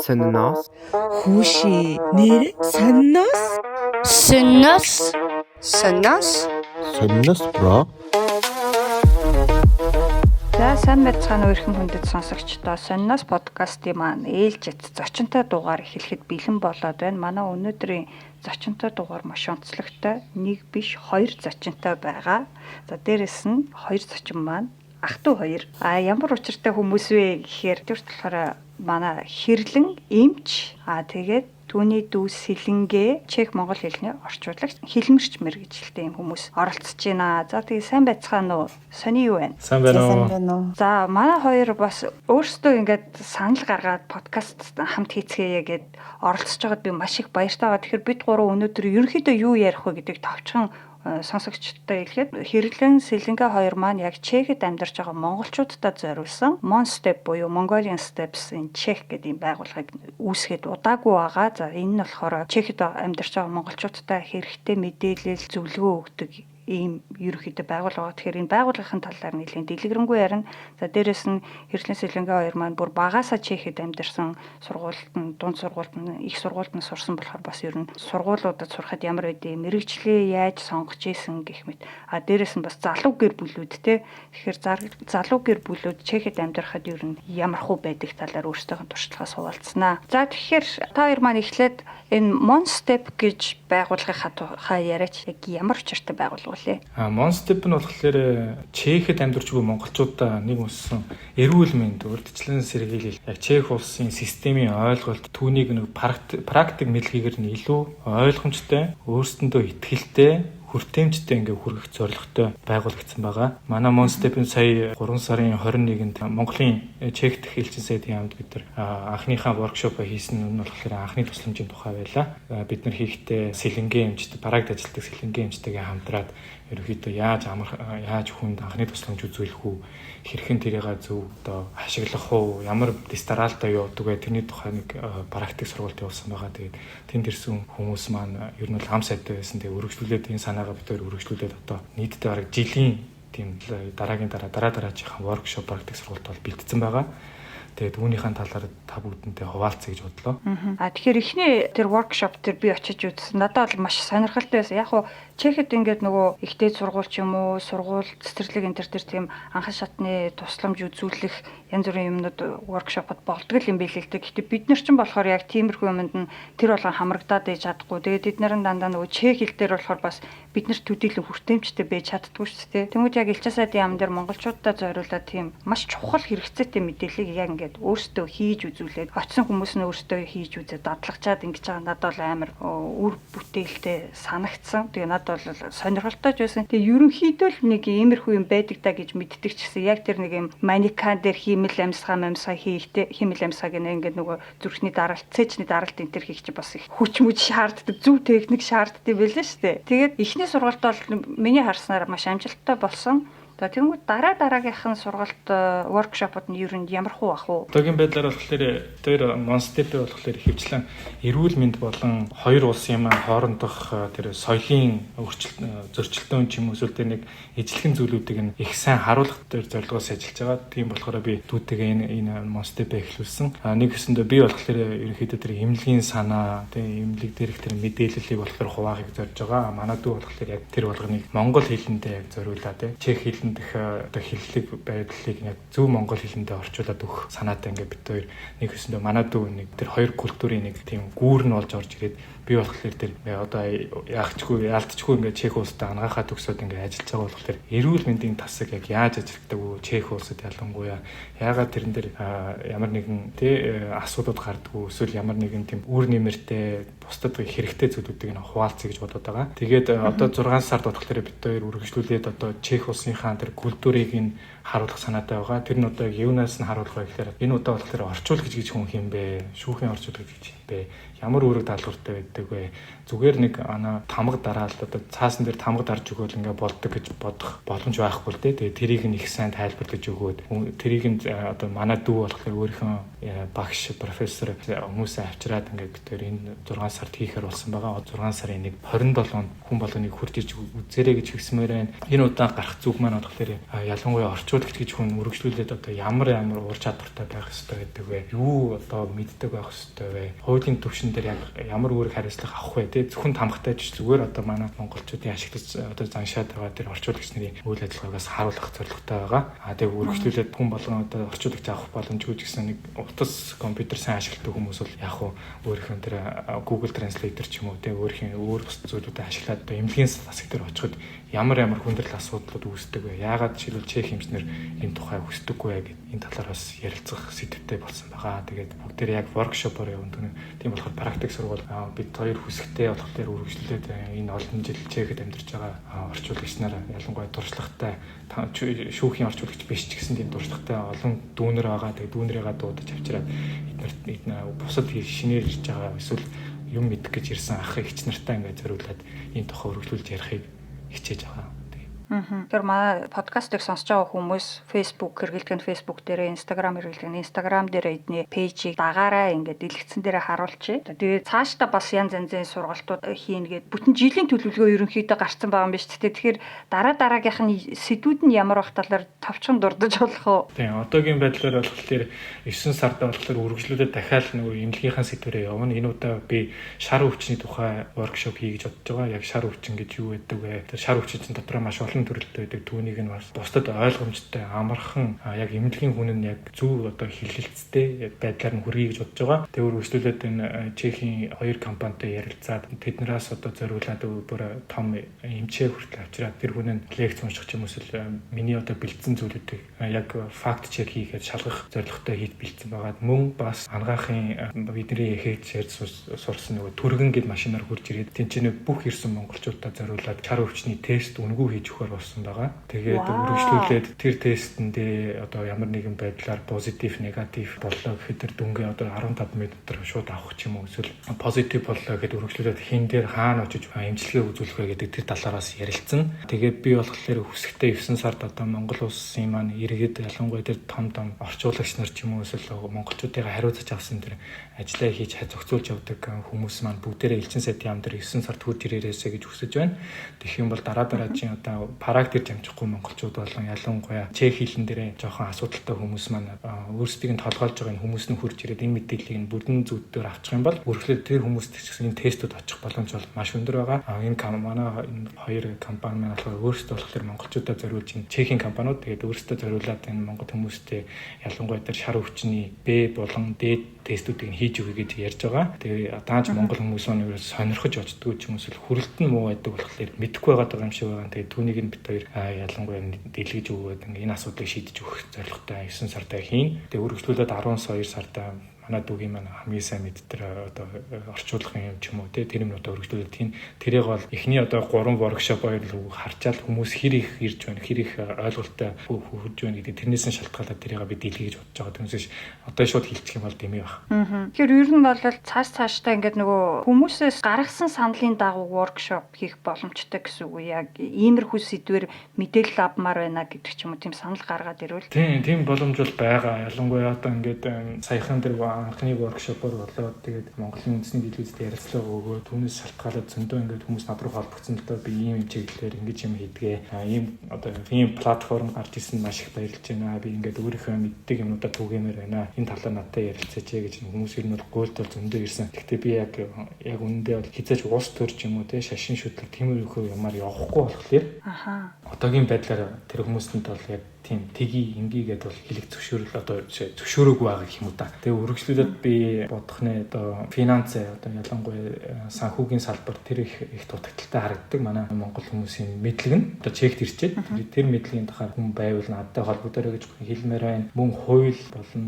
Synnos. Хүүши нэр Synnos. Synnos бро. За сайн байцгаана уу эрхэм хүндэт сонсогчдоо. Synnos подкастын маань ээлжид зочинтой дугаар эхлэхэд бэлэн болоод байна. Манай өнөөдрийн зочинтой дугаар маш онцлогтой. Нэг биш, хоёр зочинтой байгаа. За дээрэс нь хоёр зочин маань ах トゥ хоёр. Ямар учиртай хүмүүс вэ гэхээр тэр болохоор манай хэрлэн эмч тэгээд түүний дүү Сэлэнгэ чех монгол хэлний орчуулагч хэлмэрч мэргэжилтэй юм хүмүүс оролцож байна. За тэгээ сайн байцгаана уу? Сони юу вэ? Сайн байна уу? За манай хоёр бас өөрсдөө ингээд санал гаргаад подкаст хамт хийцгээе гэд оролцож байгаад би маш их баяртай байгаа. Тэгэхээр бид гурав өнөөдөр ерөнхийдөө юу ярих вэ гэдэг товчхон сонсогчдод хэлэхэд хэрлэн Сэлэнгэ хоёр маань яг Чехэд амьдарч байгаа монголчуудад зориулсан Monstep буюу Mongolian Steps in Czech гэдэг юм байгууллагыг үүсгээд удаагүй байгаа. За энэ нь болохоор Чехэд амьдарч байгаа монголчуудад хэрэгтэй мэдээлэл зөвлөгөө өгдөг ийм ерөнхийдөө байгууллага. Тэгэхээр энэ байгууллагын талаар нэлийн дэлгэрэнгүй ярина. За дээрэс нь хэрлэн Сэлэнгэ хоёр маань бүр багаасаа Чехэд амьдарсан сургуульд нь, дунд сургуульд нь, их сургуульд нь сурсан болохоор бас ер нь сургуулиудад сурахад ямар байдгийг мэрэгчлээ яаж сонгож ийсэн гэх мэт. Дээрэс нь бас залуу гэр бүлүүд те. Тэгэхээр залуу гэр бүлүүд Чехэд амьдрахад ер нь ямар хөө байдаг талаар өөрсдийнхөө туршлагаа суулцснаа. За тэгэхээр та хоёр маань эхлээд энэ Monstep гэж байгууллагынхаа яриач яг ямар учиртай байгууллага вэ? Monstep нь болохоор Чехэд амьдарч буй монголчуудаа нэг өссөн эрүүл мэнд, урьдчилан сэргийлэл, яг Чех улсын системийн ойлголт, түүнийг нэг практик мэдлэгээр нь илүү ойлгомжтой, өөрсдөндөө итгэлтэй, хүртээмжтэй ингээ хүргэх зорилготой байгуулагдсан байгаа. Манай Monstep-ийн сая 3 сарын 21-нд Монголын Чех дэх элчин сайдын хамт бид нар анхныхаа воркшопоо хийсэн нь болохоор анхны тусламжийн тухай байлаа. Бид нар хийхдээ Сэлэнгэ эмчтэй, бараагд ажилладаг Сэлэнгэ эмчтэйгээ хамтраад ерөнхийдөө яаж хүнд анхны тусламж үзүүлэх үү, хэрхэн тэрийг зөв одоо ашиглах уу, ямар дистаралтай явуудаг вэ, тэрний тухай нэг практик сургалт явуулсан байгаа. Тэгээд тэнд ирсэн хүмүүс маань ер нь ам сайтай байсан. Тэгээд өргөжлүүлээд энэ санаагаа бид өөр өргөжлүүлээд одоо нийтдээ бараг жилийн тийм дараагийн дараачихсан воркшоп практик сургалт бол бэлдсэн байгаа. Тэгээд үүнийхэн талаар та бүгдэнтэй хуваалцъя гэж бодлоо. Тэгэхээр эхний тэр воркшоп тэр би очиж үзсэн. Надад бол маш сонирхолтой байсан. Яг хуу Чехэд ингээд нөгөө ихтэй сургууль ч юм уу, сургууль цэцэрлэг энэ төр тийм анхан шатны тусламж үзүүлэх янз бүрийн юмнууд воркшопод болдог юм билээ л дээ. Гэхдээ бид нар ч болохоор яг тиймэрхүү юмд нь тэр болгон хамрагдаад иж чадахгүй. Тэгээд эднэр нь дандаа нөгөө чех хэл дээр болохоор бас бид нарт төдийлөн хүртээмжтэй байж чаддгүй шүү дээ. Тэнгүүд яг элчин сайдын яам дээр монголчуудаа зориулаад тийм маш чухал хэрэгцээтэй мэдээллийг яг ингээд өөрсдөө хийж үзүүлээд очисон хүмүүс нь өөрсдөө хийж үзээд дадлагчаад ингэж байгаа надад бол амар үр бүтээлтэй санагдсан. Тэгээ надад бол сонирхолтой ч байсан. Тэгээ ерөнхийдөө л нэг иймэрхүү юм байдаг та гэж мэддэг ч гэсэн яг тэр нэг юм манекан дээр химэл амьсгаа хийхдээ химэл амьсгааг ингээд нөгөө зүрхний даралт, цэжний даралт энэ төр хийх чи бас их хүч мүж шаарддаг, зөв техник шаарддаг байлаа шүү дээ. Тэгээд эхний сургалт бол миний харснаар маш амжилттай болсон. Тэнгүүд дараагийнхын сургалт воркшопод нь ер нь ямар хуу ах уу? Одоогийн байдлаар болохоор тэр Monstep болохоор хөвчлэн эрүүл мэнд болон хоёр улсын маань хоорондох тэр соёлын зөрчилдөөн ч юм уу эсвэл нэг ижлэхэн зүйлүүдийг нь их сайн харуулах дээр зорилгоос ажиллаж байгаа. Тийм болохоор би дүүтэйгээ энэ Monstep эхлүүлсэн. Нэг хэсэндээ би болохоор ерөнхийдөө тэр эмнэлгийн санаа, тийм эмнэлэг дээрх тэр мэдээллийг болохоор хуваахыг зорж байгаа. Манай дүү болохоор яг тэр болгоныг монгол хэлэндээ яг зориулаад чех хэлэнд одоо хэллэг байдлыг яг зөв монгол хэлэндээ орчуулад өгөх санаатай ингээд бид хоёр нэг хэсэндээ манай дүү нэг тэр хоёр культурын нэг тийм гүүр нь болж орж ирээд би болохоор тэр одоо яахчгүй яалтчгүй ингээд чех улстай ангаахаа төгсөөд ингээд ажиллаж байгаа болохоор эрүүл мэндийн тасаг яг яаж ажилладаг вэ чех улсад ялангуяа яагаад тэрэн дээр ямар нэгэн асуудал гардаг вэ эсвэл ямар нэгэн тийм үр нэмэртэй бусдад хэрэгтэй зүйлүүдийг нь хуваалцъя гэж бодоод байгаа. Тэгээд одоо 6 сард болохоор бид хоёр үргэлжлүүлээд одоо чех улсынхаа тэр культурыг нь харуулах санаатай байгаа. Тэр нь одоо юунаас нь харуулах вэ гэхээр энэ удаа болохоор орчуулагч гэж хүн юм бэ? Шүүхийн орчуулагч гэж юм бэ? Ямар үүрэг даалгавартай байдаг вэ? Зүгээр нэг тамга дараалал одоо цаасан дээр тамга дарж өгөөл ингээ болдог гэж бодох боломж байхгүй л дээ. Тэгээд тэрийг нь их сайн тайлбарлаж өгөөд тэрийг нь одоо манай дүү болохоор өөрийнхөө багш профессор хүмүүсээ авчираад ингээ бид тэр энэ 6 сард хийхээр болсон байгаа. 6 сарын 27-нд хүн болгоныг хурж иж үзээрэй гэж хэлсмээр байна. Энэ удаа гарах зүг маань санаад болохоор ялангуяа орчуулагч гэж хүн үргэлжлүүлээд одоо ямар ур чадвартай байх ёстой гэдэг вэ? Юу одоо мэддэг байх ёстой вэ? Хуулийн төвшин дээр яг ямар үүрэг хариуцлага авах вэ? Тэ зөвхөн тамхтай ч зүгээр одоо манай монголчуудын ашиглаж одоо заншаад байгаа тэр орчуулагч нарын үйл ажиллагаагаас харуулах зорилготой байгаа. Тэгээ үргэлжлүүлээд хүн болгон одоо орчуулагч авах боломжгүй ч гэсэн нэг утас компьютер сайн ашигладаг хүмүүс бол яг хуу өөрийнхөө тэр Google Translator ч юм уу тэ өөрхийн өөр бус зүйлүүдэд ашиглаад одоо эмнэлгийн засаг дээр очиход ямар хүндрэл асуудлууд үүсдэг вэ? Яагаад жишээлбэл чех эмчнэр энэ тухай хүсдэггүй вэ гэдэг энэ талаар бас ярилцах сэдвтэй болсон байгаа. Тэгээд бүгдээр яг воркшопоор явна. Тийм болохоор практик сургууль бид хоёр хүсэгтэй болохоор үргэлжлүүлээд энэ олон жил чехэд амьдарч байгаа орчуулагч нар ялангуяа туршлагатай шүүхийн орчуулагч биш ч гэсэн тийм туршлагатай олон дүүнер байгаа. Тэгээд дүүнэрийгээ дуудаж авчираад эднэрт бусад шинээр ирж байгаа эсвэл юм мэдэх гэж ирсэн ах эгч нартай ингээд зориулаад энэ тухай үргэлжлүүлж ярихыг хичээж байгаа. Тэр манай подкастыг сонсож байгаа хүмүүс Facebook хэрэглэдэг нь Facebook дээр, Instagram хэрэглэдэг нь Instagram дээр эдний пэйжийг дагаараа ингээд дэлгэцэн дээр харуулчих. Тэгээд цаашдаа бас янз янзын сургалтууд хийн гээд бүтэн жилийн төлөвлөгөө ерөнхийдөө гарцсан байгаа юм биш үү? Тэгэхээр дараагийнх нь сэдвүүд нь ямар байх талаар товчхон дурдж болох уу? Тийм, одоогийн байдлаар болохоор 9 сард болохоор үргэлжлүүлээд дахиад нөгөө эмнэлгийнхаа сэдвэрээ явна. Энэ удаа би шар өвчний тухай воркшоп хий гэж бодож байгаа. Яг шар өвчин гэж юу байдаг вэ? Тэр шар өвчин дотроо маш олон төрөлтэй байдаг. Түүнийг нь бас бусдад ойлгомжтой, амархан яг эмнэлгийн хүн нь яг зөв одоо хилэлцтэй байдлаар нь хүргэе гэж бодож байгаа. Тэгээ үргэлжлүүлээд энэ Чехийн 2 компанитай ярилцаад тэднээс одоо зориулаад бүр том эмчээ хүртэл авчираад тэр хүн нь лекц унших юм эсвэл миний одоо бэлдсэн зүйлүүдийг яг факт чек хийгээд шалгах зорилготой хийж бэлдсэн байгаа. Мөн бас ангаахын бидний хийж ярьж сурсан нөгөө түргэн гэд машинаар хурж ирээд тэнцэнэ бүх ирсэн монголчуудаа зориулаад шар өвчний тест үнгүй хийж өгөхөр болсон байгаа. Тэгээд үргэлжлүүлээд тэр тестэндээ одоо ямар нэгэн байдлаар позитив, негатив боллоо гэхэд тэр дүнгээ одоо 15 минутаар шууд авах ч юм уу эсвэл позитив боллоо гэхэд үргэлжлүүлээд хин дээр хаана очиж эмчилгээ үзүүлэх вэ гэдэг тэр талаараас ярилцсан. Тэгээд би болохоор хүсэхдээ 9 сард одоо Монгол улсын маань иргэд ялангуяа тэр том орчуулагч нар ч юм уу эсвэл монголчуудыгаа хариуцаж авсан тэр ажиллаа хийж зохицуулж явдаг хүмүүс маань бүгдээрээ элчин сайдын яам дээр 9 сард хурж ирээрээсэ гэж хүсэж байна. Тэгэх юм бол дараагийн одоо практик амжихгүй монголчууд болон ялангуяа чех хэлэн дээрээ жоохон асуудалтай хүмүүс маань өөрсдийг нь толгойлж байгаа энэ хүмүүс нь хурж ирээд энэ мэдээллийг нь бүрдэн зүйдээр авчих юм бол үргэлжлээд тэр хүмүүст ч гэсэн энэ тестүүд очих боломж бол маш өндөр байгаа. Энэ манай энэ 2 компани маань болохоор өөрсдөө болохоор монголчуудаа зориулж энэ чехийн компаниуд тэгээд өөрсдөө зориулаад энэ монгол хүмүүстэй ялангуяа тэр шар өвчний Б болон Д тестүүдийг нь хийж өгье гэж ярьж байгаа. Тэгээ дааж монгол хүмүүс маань юу сонирхож очдгоо ч юм эсвэл хүрэлт нь муу байдаг болохоор мэдэхгүй байгаа юм шиг байгаа. Тэгээ түүнийг нь бид хоёр ялангуяа дэлгэж өгөөд энэ асуудлыг шийдэж өгөх зорилготой 9 сарда хийн. Тэгээ үргэлжлүүлээд 12 сарда манай дүүгийн маань хамгийн сайн мэддэг одоо орчуулгын юм ч юм уу тэр юм одоо өргөжлүүлээд тэрийг бол эхний одоо 3 воркшоп хоёрыг харчаал хүмүүс хэр их ирж байна, хэр их ойлголттой хурж байна гэдэг тэрнээс нь шалтгаалаад тэрийг би дэлгэж бодож байгаа. Түүнээс одоо шууд хэлчих юм бол дэмий баг. Тэгэхээр ер нь бол цаашдаа ингээд нөгөө хүмүүсээс гаргасан саналын дагуу воркшоп хийх боломжтой гэсэн үг. Яг иймэрхүү сэдвэр мэдээлэл авмаар байна гэдэг ч юм уу тийм санал гаргаад ирвэл. Тийм боломж бол байгаа. Ялангуяа одоо ингээд саяхан тэр анхны воркшопоор болоод тэгээд Монголын үндэсний дэлгэцтэй ярилцлага өгөөд түүнээс шалтгаалаад зөндөө ингээд хүмүүс над руу холбогдсон л доо би ийм чиглэлээр ингэж юм хийдгээ. Ийм одоо ийм платформ гарч ирсэн маш их баярлж байна. Би ингээд өөрийнхөө мэддэг юмудаа түгээмээр байна. Энэ талаар надтай ярилцаач гэж хүмүүс ер нь бол гуйлтал зөндөө ирсэн. Гэхдээ би яг үнэндээ бол хизээж уус төр ч юм уу те шашин шүтлэг тиймэрхүү юмар явахгүй болохоор одоогийн байдлаар тэр хүмүүстэнд бол яг тийм тгий ингээгээд бол хэлэг зөвшөөрөл одоо зөвшөөрөөгүй байгаа гэх юм уу та. Тэгээ үргэлжлүүлээд би бодох нэ одоо финанс одоо ялангуяа санхүүгийн салбар тэр их дутагдaltaй харагддаг манай монгол хүмүүсийн мэдлэг нь одоо чект ирчээд тэр мэдлэгийн дахаар хүн байвал надтай холбогдорой гэж хэлмээр байна. Мөн хууль болон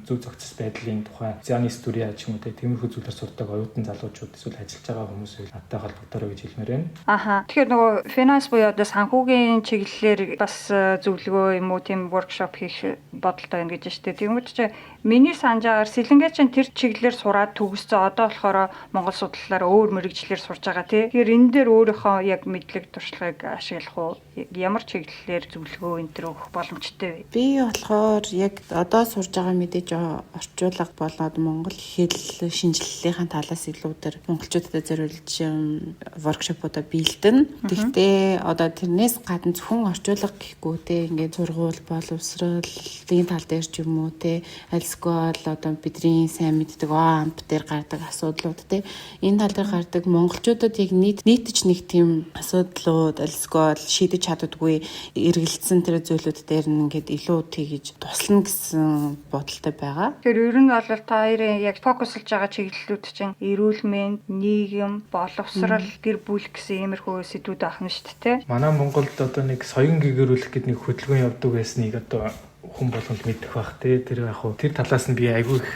зөв зохицос байдлын тухай зянис дүрия ч юм уу тиймэрхүү зүйлээр сурдаг оюутан залуучууд эсвэл ажиллаж байгаа хүмүүс надтай холбогдорой гэж хэлмээр байна. Тэгэхээр нөгөө финанс буюу одоо санхүүгийн чиглэлээр бас зөвлөгөө юм уу уу тийм workshop хийх бодолтой байна гэж штэ. Тэгмэд чи миний санджаагаар Сэлэнгээ чинь тэр чиглэлээр сураад төгссөн. Одоо болохоор Монгол судлалаар өөр мэрэгчлэр сурж байгаа тий. Тэгэхээр энэ дээр өөрийнхөө яг мэдлэг туршлагыг ашиглах уу? Ямар чиглэлээр зөвлөгөө энэ төр өгөх боломжтой вэ? Би болохоор яг одоо сурж байгаа мэдээж орчуулга болоод монгол хэл шинжилгээнийхэн талаас илүүгээр монголчуудад зориулж воркшопуудаа бэлдэнэ. Тэгтээ одоо тэрнээс гадна зөвхөн орчуулга гэхгүй те ингээд сургууль боловсролын тал дээр ч юм уу те альсгол одоо бидний сайн мэддэг амп дээр гардаг асуудлууд те энэ тал дээр гардаг монголчуудад яг нийтж нэг тийм асуудлууд альсгол шийдэж чаддаггүй эргэлзсэн тэр зүйлүүд дээр нь ингээд илүү тэгж туслана гэсэн бодолтой байгаа. Тэр ер нь бол та хоёрын яг фокуслж байгаа чиглэлүүд чинь эрүүл мэнд, нийгэм, боловсрол, гэр бүл гэсэн иймэрхүү сэдвүүд ахна шүү дээ. Манай Монголд одоо нэг соён гэгэрүүлэх гэдэг нэг хөдөлгөөн явдаг байсныг одоо хүн болгонд мэдэх бах те. Тэр яг хуу тэр талаас нь би айгүй их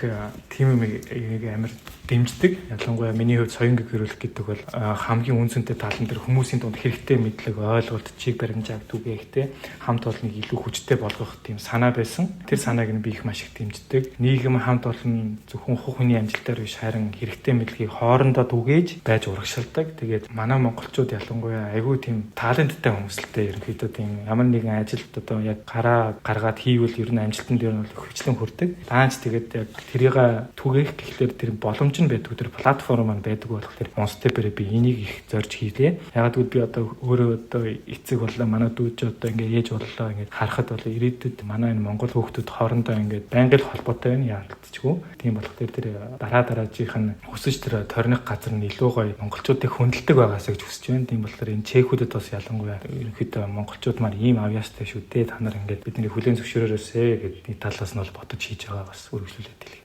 тийм юм амар дэмждэг. Ялангуяа миний хувьд соён гэгэрүүлэх гэдэг бол хамгийн үнцэнтэй тал нь тэр хүмүүсийн дунд хэрэгтэй мэдлэг, ойлголт, чиг баримжааг түгээхтэй хамт олныг илүү хүчтэй болгох тийм санаа байсан. Тэр санааг нь би их маш их дэмждэг. Нийгэм хамт олон зөвхөн хувийн амжилтаар биш харин хэрэгтэй мэдлэгийг хоорондоо түгээж байж урагшилдаг. Тэгээд манай монголчууд ялангуяа айгүй тийм таленттай хүмүүс л дээ. Ерөнхийдөө тийм ямар нэгэн ажилд одоо яг гаргаад хийвэл ер нь амжилтанд ер нь хөвчлэн хүрдэг. Даанч тэгээд яг тэрийг түгээх гэхлээр тэр боломж нь байдаг. Тэр платформ маань байдаг болохоор Monstep-ээр би энийг их зорж хийлээ. Яг гэвэл би одоо өөрөө одоо эцэг боллоо. Манай дүүж одоо ингээ ээж боллоо. Ингээ харахад бол ирээдүйд манай энэ монгол хүүхдүүд хоорондоо ингээ байнгын холбоотой байна яалтчгүй. Тийм болохоор тэр дараагийнх нь өсөж тэр торних газар нь илүү гоё монголчуудыг хөндлөдөг байгаасаа гэж хүсэж байна. Тийм болохоор энэ чекүүдэд бас ялангуяа ерөнхийдөө монголчууд маань ийм авьяастай шүү дээ. Та нар ингээ бидний хүлээн зөвшөөрөөсэй гэдэг талаас нь бол бодож хийж байгаа бас үргэлжлүүлээд хэлье.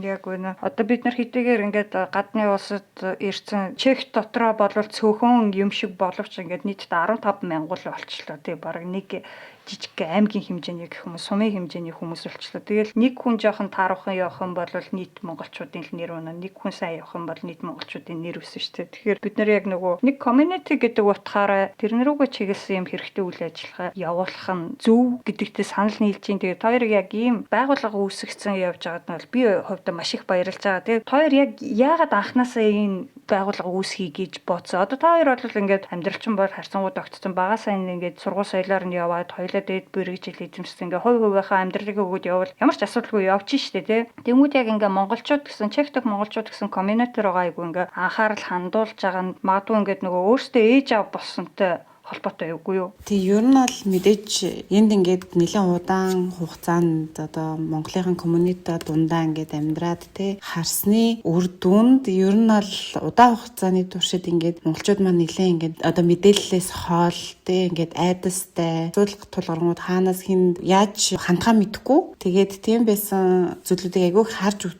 Яг үнэ. Одоо бид нар хэдийгээр ингээд гадны улсад ирсэн Чех дотроо болвол цөөхөн юм шиг боловч ингээд нийтдээ 15 мянган болчихлоо. Тэг бараг нэг жижиг аймгийн хэмжээний гэх юм уу сумын хэмжээний хүмүүс болчихлоо. Тэгэл нэг хүн жоохон тааруухан явах юм бол нийт монголчуудын л нэр өнө, нэг хүн сайн явах юм бол нийт монголчуудын нэр өснө шүү дээ. Тэгэхээр бид нар яг нөгөө нэг community гэдэг утгаараа тэрнэрүүгээ чиглэсэн юм хэрэгтэй үйл ажиллагаа явуулах нь зөв гэдэгтээ санал нийлж чинь. Тэгээд хоёр яг ийм байгууллага үүсгэсэн явж байгаад нь бол би хувьдаа маш их баярлж байгаа. Тэгээд хоёр яг яагаад анханасаа ийм байгууллага үүсгэе гэж бодсон. Одоо та хоёр бол ингээд амьдралчин бол харьцангуй тогтсон багасаа ингээд сургууль соёлоор нь яваад дээд бүрэгжил эзэмшсэн ингээ хувь хувийнхаа амьдралыг өгөөд явал ямар ч асуудалгүй явчих штэ тий. Тэнгүүд яг ингээ монголчууд гэсэн чех дэх монголчууд гэсэн комьюнитер байгаа айгу ингээ анхаарал хандуулж байгаа нь магадгүй ингээд нөгөө өөртөө ээж аав болсонтой холбоотой үгүй юу? Тэг ер нь бол мэдээж энд ингээд нэлээд удаан хугацаанд одоо Монголын комьюнитид дундаа ингээд амьдраад те харсны үр дүнд ер нь бол удаан хугацааны туршид ингээд монголчууд маань нэлээд ингээд одоо мэдээллээс хоол те ингээд айдастай зөвлөх тулгармууд хаанаас хин яаж хандхаа мэдэхгүй тэгээд тийм байсан зүйлүүдийг айгүй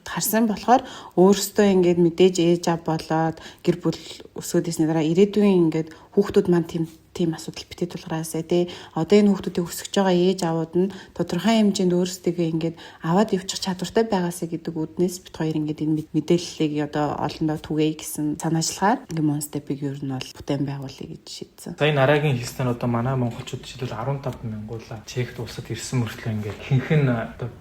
харсан болохоор өөрөөсөө ингээд мэдээж ээж аав болоод гэр бүл өсгөөдөөсний дараа ирээдүйн ингээд хүүхдүүд маань тийм асуудал битээ тулгараасаа тий одоо энэ хүүхдүүдийг өсгөж байгаа ээж аавууд нь тодорхой хэмжээнд өөрсдөө ингээд аваад явчих чадвартай байгаасаа гэдэг үднээс бит хоёр ингээд энэ мэдээллийг одоо олондоо түгээе гэсэн санаачлагаар ингээд Monstep-ийг ер нь бол бүтээн байгуулъя гэж шийдсэн. Сая Нарагийн хийсэн одоо манай монголчууд жишээлбэл 15 мянгуулаа Чехд улсад ирсэн мөртлөө ингээд хинхэн одоо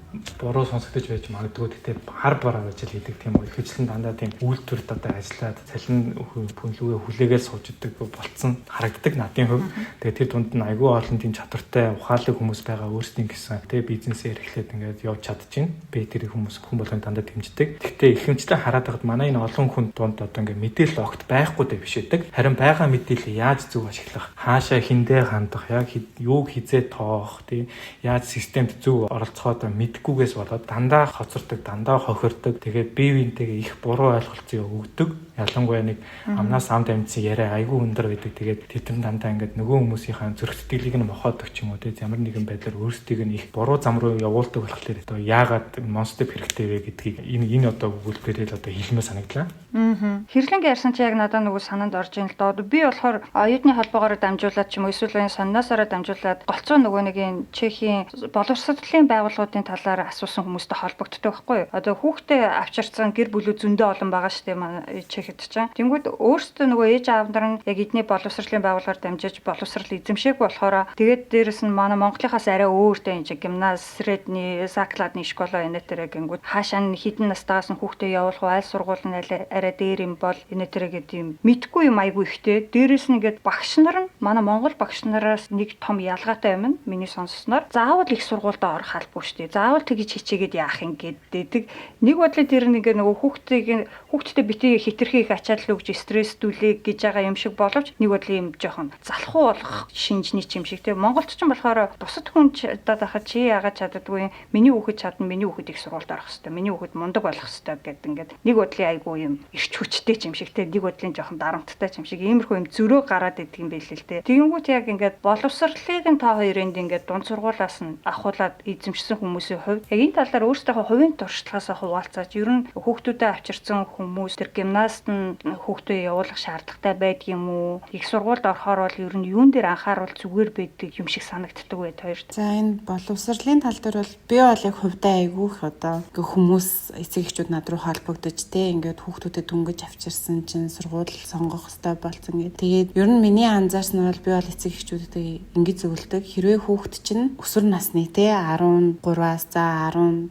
буруу сонсогдож байж магадгүй гэхдээ хар бараа ажил хийдэг тийм үү ихэвчлэн дандаа тийм үйлдвэрт одоо ажиллаад цалин хүнлүүгээ хүлээгээл сууждаг болцсон харагддаг надын хувьд. Тэгээ тэр дунд нь айгүй олон тийм чадвартай ухаалаг хүмүүс байгаа өөрсдийн гэсэн тэгээ бизнесээ эрхлээд ингээд явж чадчихээн. Би тэр хүмүүс хүн болгонд дандаа дэмждэг. Гэхдээ ихэмжлэн хараад байхад манай энэ олон хүн дунд одоо ингээд мэдээлэл огт байхгүй дээ биш үү? Харин байгаа мэдээллийг яаж зөв ашиглах, хаашаа хиндээ хандах, яг юуг хизээ тоох, тийм яаж системд зөв оролцоход мэдгүйгээс болоод дандаа хоцордог, дандаа хохирдог. Тэгээд бие биентэйгээ их буруу ойлголцоо өгдөг. Ялангуяа нэг амнаас амд амьдсан яриа айгүй өндөр байдаг. Тэгээд тэдэн дандаа ингээд нөгөө хүмүүсийнхаа зүрх сэтгэлийг нь мохоодог ч юм уу тийм ямар нэгэн байдлаар өөрсдийг нь их буруу зам руу явуулдаг болохоор одоо яагаад Monstep хэрэгтэй вэ гэдгийг энэ одоо өгүүлбэрээр одоо хэлмээ санагдлаа. Хэрлэнгийн ярьсан чи яг надад нөгөө санаанд орж ийн л доо. Би болохоор оюутны холбоогоор дамжуулаад ч юм уу эсвэл энэ саннаасаараа дамжуулаад голцоо нөгөө нэг энэ Чехийн боловсролын байгууллагуудын талаар талаар асуусан хүмүүстэй холбогддог байхгүй юу? Одоо хүүхдээ авчирсан гэр бүлүүд зөндөө олон байгаа шүү дээ манай Чехэд чинь. Тэнгүүд өөрсдөө нөгөө ээж аав нар нь яг эдний боловсролын байгууллагаар дамжиж боловсрол эзэмшээг болохоор тэгээд дээрэс нь манай Монголынхаас арай өөр дээ энэ гимназ, средний, закладны школа энэ төрэ гингүүд хаашаа нь хідэн настайгаас нь хүүхдээ явуулах уу, аль сургууль нь арай дээр юм бол энэ төрэ гэдэг юм мэдгүй юм айгүй ихтэй. Дээрэс нь ингээд багш нар нь манай Монгол багш нараас нэг том ялгаатай юм. Миний сонссноор заавал их сургуульд орох албагүй шүү дээ. Заавал тэгж хичээгээд яах юм гэдэг. Нэг бодлоо тэр нэг нөгөө хүүхдтэй бити хитрхи их ачаалал өгч стресстүүлээ гэж байгаа юм шиг боловч нэг бодлоо юм жоохон залхуу болох шинжний юм шиг тийм. Монголч ч болохоор бусад хүн даад хаа чи яагаад чаддаггүй миний хүүхэд чадна, миний хүүхэд их сургуульд орох хэрэгтэй, миний хүүхэд мундаг болох хэрэгтэй гэдэг ингээд нэг бодлын айгүй юм ирч хүчтэй юм шиг тийм. Нэг бодлын жоохон дарамттай юм шиг иймэрхүү юм зөрөө гараад идэг юм байл л те. Тэгэнгүүт яг ингээд боловсролыг нь та хоёрын ингээд дунд сургуулаас нь ахуулаад эзэмшсэн хүмүүсийн хувьд яг энэ талаар өөрсдийнхөө хувийн туршлагаасаа хуваалцаач. Ер нь хүүхдүүдэд авчирсан хүмүүс тэр гимназид нь хүүхдээ явуулах шаардлагатай байдгийн юм уу? Их сургуульд орохоор бол ер нь юун дээр анхааруул зүгээр байдаг юм шиг санагддаг байд хоёрт. За энэ боловсролын тал дээр бол би бол яг хувьдаа айгүйх одоо хүмүүс эцэг эхчүүд над руу холбогдож те ингээд хүүхдүүдэд дүнгэж авчирсан чинь сургууль сонгох хэрэгтэй болсон гэдэг. Тэгээд ер нь миний анзаарсан нь бол би бол эцэг эхчүүдэд ингэж зөвлөдөг. Хэрвээ хүүхд чинь өсвөр насны те 13-аас за 17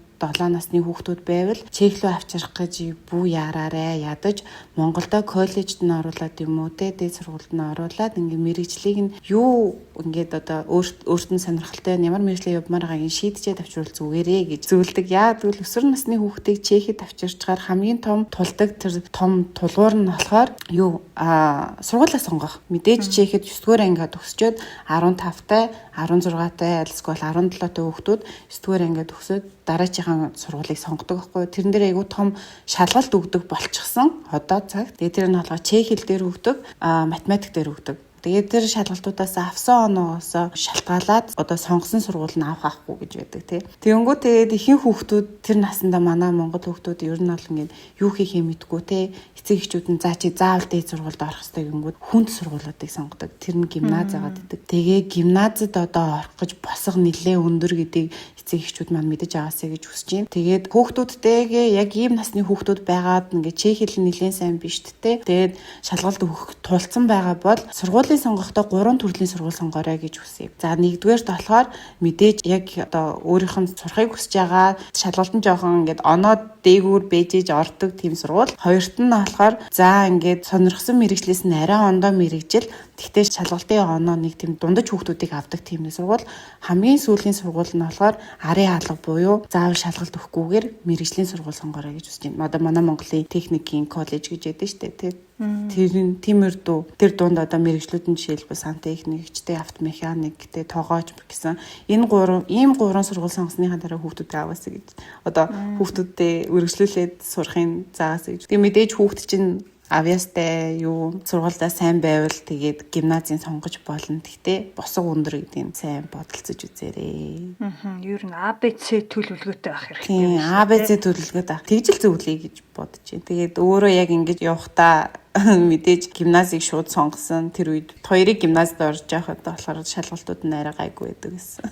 насны хүүхдүүд байвал Чех рүү авчрах гэж бүү яраарэ ядаж Монголдо коллежид нь оруулаад юм уу те дээд сургуульд нь оруулаад ингээ мэрэгжлийг нь юу ингээд одоо өөртөө сонирхолтой ямар мэрэгчлээ явмаар байгааг шийдчихэд авчруул зүгээрээ гэж зөвлөдөг. Яа тэгвэл өсвөр насны хүүхдийг Чехэд авчирчгаар хамгийн том тулдаг тэр том тулгуур нь болохоор юу сургуулаа сонгох. Мэдээж Чехэд 9-р ангиад төгсчөөд 15-тай 16-тай альсгүй 17-тай хүүхдүүд 9-р ангиад төгсөөд дараагийн сургуулийг сонгодог байхгүй. Тэрэн дээр айгүй том шалгалт өгдөг болчихсон одоо цагт. Тэгээ тэр нь болгоо чех хэл дээр өгдөг, математик дээр өгдөг. Тэгээд тэр шалгалтуудаас авсан оноогоос шалтгаалаад одоо сонгосон сургууль нь авах авахгүй гэж байдаг тий. Тэгэнгүүт тэгээд ихэнх хүүхдүүд тэр насандаа манай Монгол хүүхдүүд ер нь бол ингээд юу хийхээ мэдгүй тий. Эцэг эхчүүд нь заа чи заавал дээд сургуульд орох хэрэгтэй гингүүд хүнд сургуулиудыг сонгодог. Тэр нь гимназ аваад идэг. Тэгээ гимназид одоо орох гэж босго нэлээ өндөр гэдгийг эцэг эхчүүд маань мэдэж аваасаа гэж хүсэж байна. Тэгээд хүүхдүүдтэйгээ яг ийм насны хүүхдүүд байгаад ингээд чех хэл нэлээд сайн биш тэ. Тэгээд шалгалт өгөх тулцсан байгаа бол сургуулийн сонгохдоо 3 төрлийн сургууль сонгоорой гэж хүсэв. За нэгдүгээрт болохоор мэдээж яг одоо өөрийнх нь сурахыг хүсэж байгаа шалгалт нь жоохон ингээд оноо дээгүүр бэжэж ордог тийм сургууль. Хоёрт нь болохоор за ингээд сонирхсан мэрэгчлээс нь арай ондоо мэрэгжил. Тэгтээ шалгалтын оноо нэг тийм дундаж хүүхдүүдийг авдаг тийм сургууль. Хамгийн сүүлийн сургууль нь болохоор арын алга буюу заавал шалгалт өгөхгүйгээр мэрэгжлийн сургууль сонгоорой гэж хүсэж байна. Одоо манай Монголын техникийн коллеж гэж яддаг шүү дээ. Тэр тиймэр дүү. Тэр дунд одоо мэрэгжлүүд нь жишээлбэл сантехникчтэй, автомеханиктэй, тоогооч гэсэн энэ гурван сургууль сонгосныхаа дараа хүүхдүүд аваасаа гэж. Одоо хүүхдүүдтэй үргэлжлүүлээд сурахын заагаас гэж. Тэгээ мэдээж хүүхд чинь авьяастай юу сургуульдаа сайн байвал тэгээд гимназийн сонгож болно. Гэхдээ босго өндөр гэдэг нь сайн бодолцож үзээрэй. Ер нь ABC төлөвлөгөөтэй авах хэрэгтэй. Тийм, ABC төлөвлөгөөтэй авах. Тэгжил зөвлөе гэж бодож байна. Тэгээд өөрөө яг ингэж явахдаа мэдээж гимназийг шууд сонгосон тэр үед хоёрыг гимназид орж явахад болохоор шалгалтууд нь арай гайгүй байдаг гэсэн.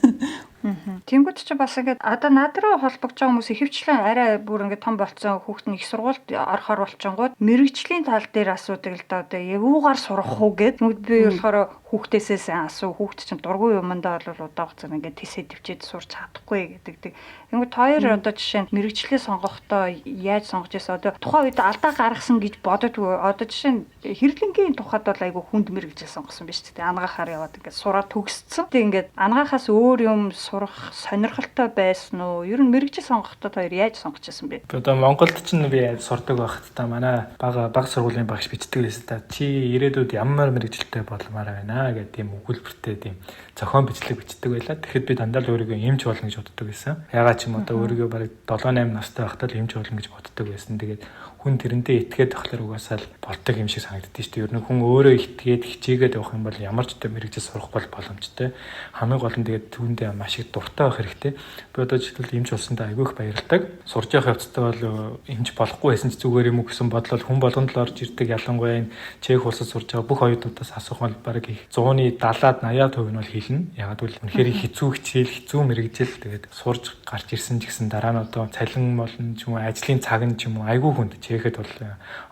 Тэнгүүд чи бас ингээд одоо над руу холбогдож байгаа хүмүүс ихэвчлэн арай бүр ингээд том болцсон хүүхэд нь их сургуульд орохоор болчингууд мэрэгжлийн тал дээр асуудаг л да одоо юугаар сурах уу гэд би болохоор хүүхдээсээ сайн асуу хүүхд чинь дургүй юмдаа бол удаа хугацаанд ингээд тисээ төвчээд сурч чадахгүй гэдэг. Тэнгүүд хоёр одоо жишээ нь мэрэгчлээ сонгохдоо яаж сонгож ясаа одоо тухайн үед алдаа гаргасан гэж боддоггүй. Одоо жишээ нь хэрлэнгийн тухайд бол айгүй хүнд мэрэгжил сонгосон биз дээ. Ангаахаар яваад ингээд сураад төгссөн. Тэг ингээд ангаахаас өөр юм сурах сонирхолтой байсан уу? Ер нь мэрэгжил сонгохдоо хоёр яаж сонгож байсан бэ? Одоо Монголд ч би сурдаг байхад та манай бага сургуулийн багш бичдэг байсан та чи ирээдүйд ямар мэрэгжилтэй болмаар байна гэдэг тийм өгүүлбэртэй тийм зохион бичлэг бичдэг байлаа. Тэгэхэд би дандаа л өөрийгөө эмч болно гэж боддог байсан. Ягаад ч юм одоо өөрийгөө бараг 7-8 настай байхдаа л эмч болно гэж боддог байсан. Тэгээд хүн тэрнтэй итгээд тахлаар угаасаа л болдог юм шиг санагддаг шүү дээ. Ер нь хүн өөрөө итгээд хичээгээд явах юм бол ямар ч мэрэгжил сурах бол боломжтой. Хамгийн гол нь тэгээд түүндээ маш их дуртай байх хэрэгтэй. Би одоо жишээлбэл эмч болсондоо айгүй их баярлдаг. Сурж явах явцдаа бол эмч болохгүй байсан ч зүгээр юм уу гэсэн бодлол хүн болгонд л орж ирдэг. Ялангуяа энэ Чех улсад сурж байгаа бүх оюутнуудаас асуух бол бараг их 100-ны 70-80% нь бол хэлнэ. Ягаад гэвэл үнэхээр хэцүү хичээл, хэцүү мэрэгжил тэгээд сурж гарч ирсэн ч гэсэн дараа нь одоо цалин болно ч юм уу, ажлын цаг нь ч юм уу айгүй хүнд. Чехэд бол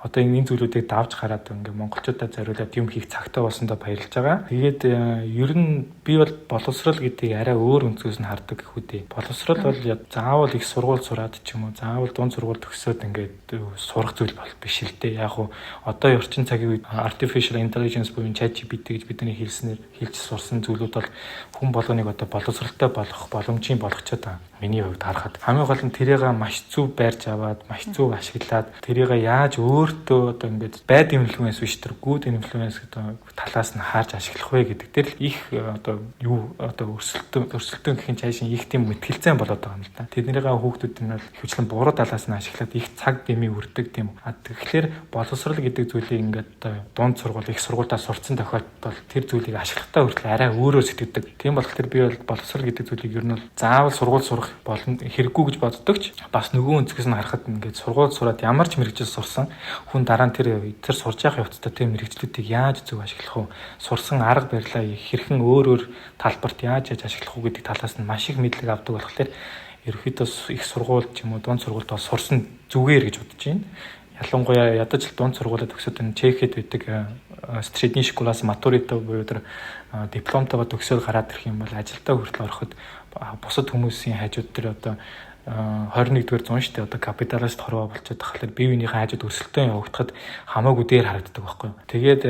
одоо энэ зүйлүүдийг давж гараад ингээ монголчуудад зориулаад юм хийх цагтаа болсондоо баярлж байгаа. Тэгээд ер нь би бол боловсрал гэдгийг арай өөр өнцгөөс нь хардаг гэх үдээ. Боловсрал бол заавал их сургууль сураад ч юм уу, заавал дунд сургууль төгсөөд ингээд сурах зүйл бол биш л дээ. Яг уу одоо орчин цагийн үед artificial intelligence буюу ChatGPT гэж бидний хэлж сурсан зүйлүүд бол хүн болгоныг одоо боловсралтай болох боломжийн болгочод байгаа. Миний хувьд харахад хамгийн гол нь тэрийг маш зөв байрж аваад, маш зөв ашиглаад тэрийг яаж өөртөө одоо ингээд байд инфлюенс биш тэр good influence гэдэг талаас нь харж ашиглах вэ гэдэг дээр их одоо юу одоо өрсөлдөөн гэхин цаашин их тийм мэтгэлцэн болоод байгаа юм л да. Тэднийгээ хүүхдүүд нь бол хөвчлэн буруу талаас нь ашиглаад их цаг дэмий үрдэг тийм. Тэгэхээр боловсрал гэдэг зүйлийг ингээд одоо дунд сургууль, их сургуультаа сурцсан тохиолдолд тэр зүйлийг ашиглахтаа хүртэл арай өөрөөр сэтгэдэг. Тийм болохоор би бол боловсрал гэдэг зүйлийг ер нь бол заавал сургууль сурах болно хэрэггүй гэж боддог ч бас нөгөө өнцгөөс нь харахад ингээд сургууль сураад ямар ч мэрэгжил сурсан хүн дараа нь тэр сурж явах явцдаа тэр мэрэгжлүүдийг яаж зөв ашиглах вэ? Сурсан арга барилаа хэрхэн өөр талбарт яаж ашиглах вэ гэдэг талаас нь маш их мэдлэг авдаг болохоор ерөөхдөө их сургууль ч юм уу дунд сургуульд бол сурсан зүгээр гэж бодож байна. Ялангуяа ядаж л дунд сургуулиуд төгсөөд энэ Чехэд байдаг средний школаас матурита буюу тэр дипломтойгоо төгсөөд гараад ирэх юм бол ажилдаа хүртэл ороход бусад хүмүүсийн хажууд тэр одоо 21-р зуун шүү дээ одоо капиталист хорвоо болчиход тахлаар бие биенийхээ хажууд өрсөлдөөн явагдахад хамаагүй дээр харагддаг байхгүй юу. Тэгээд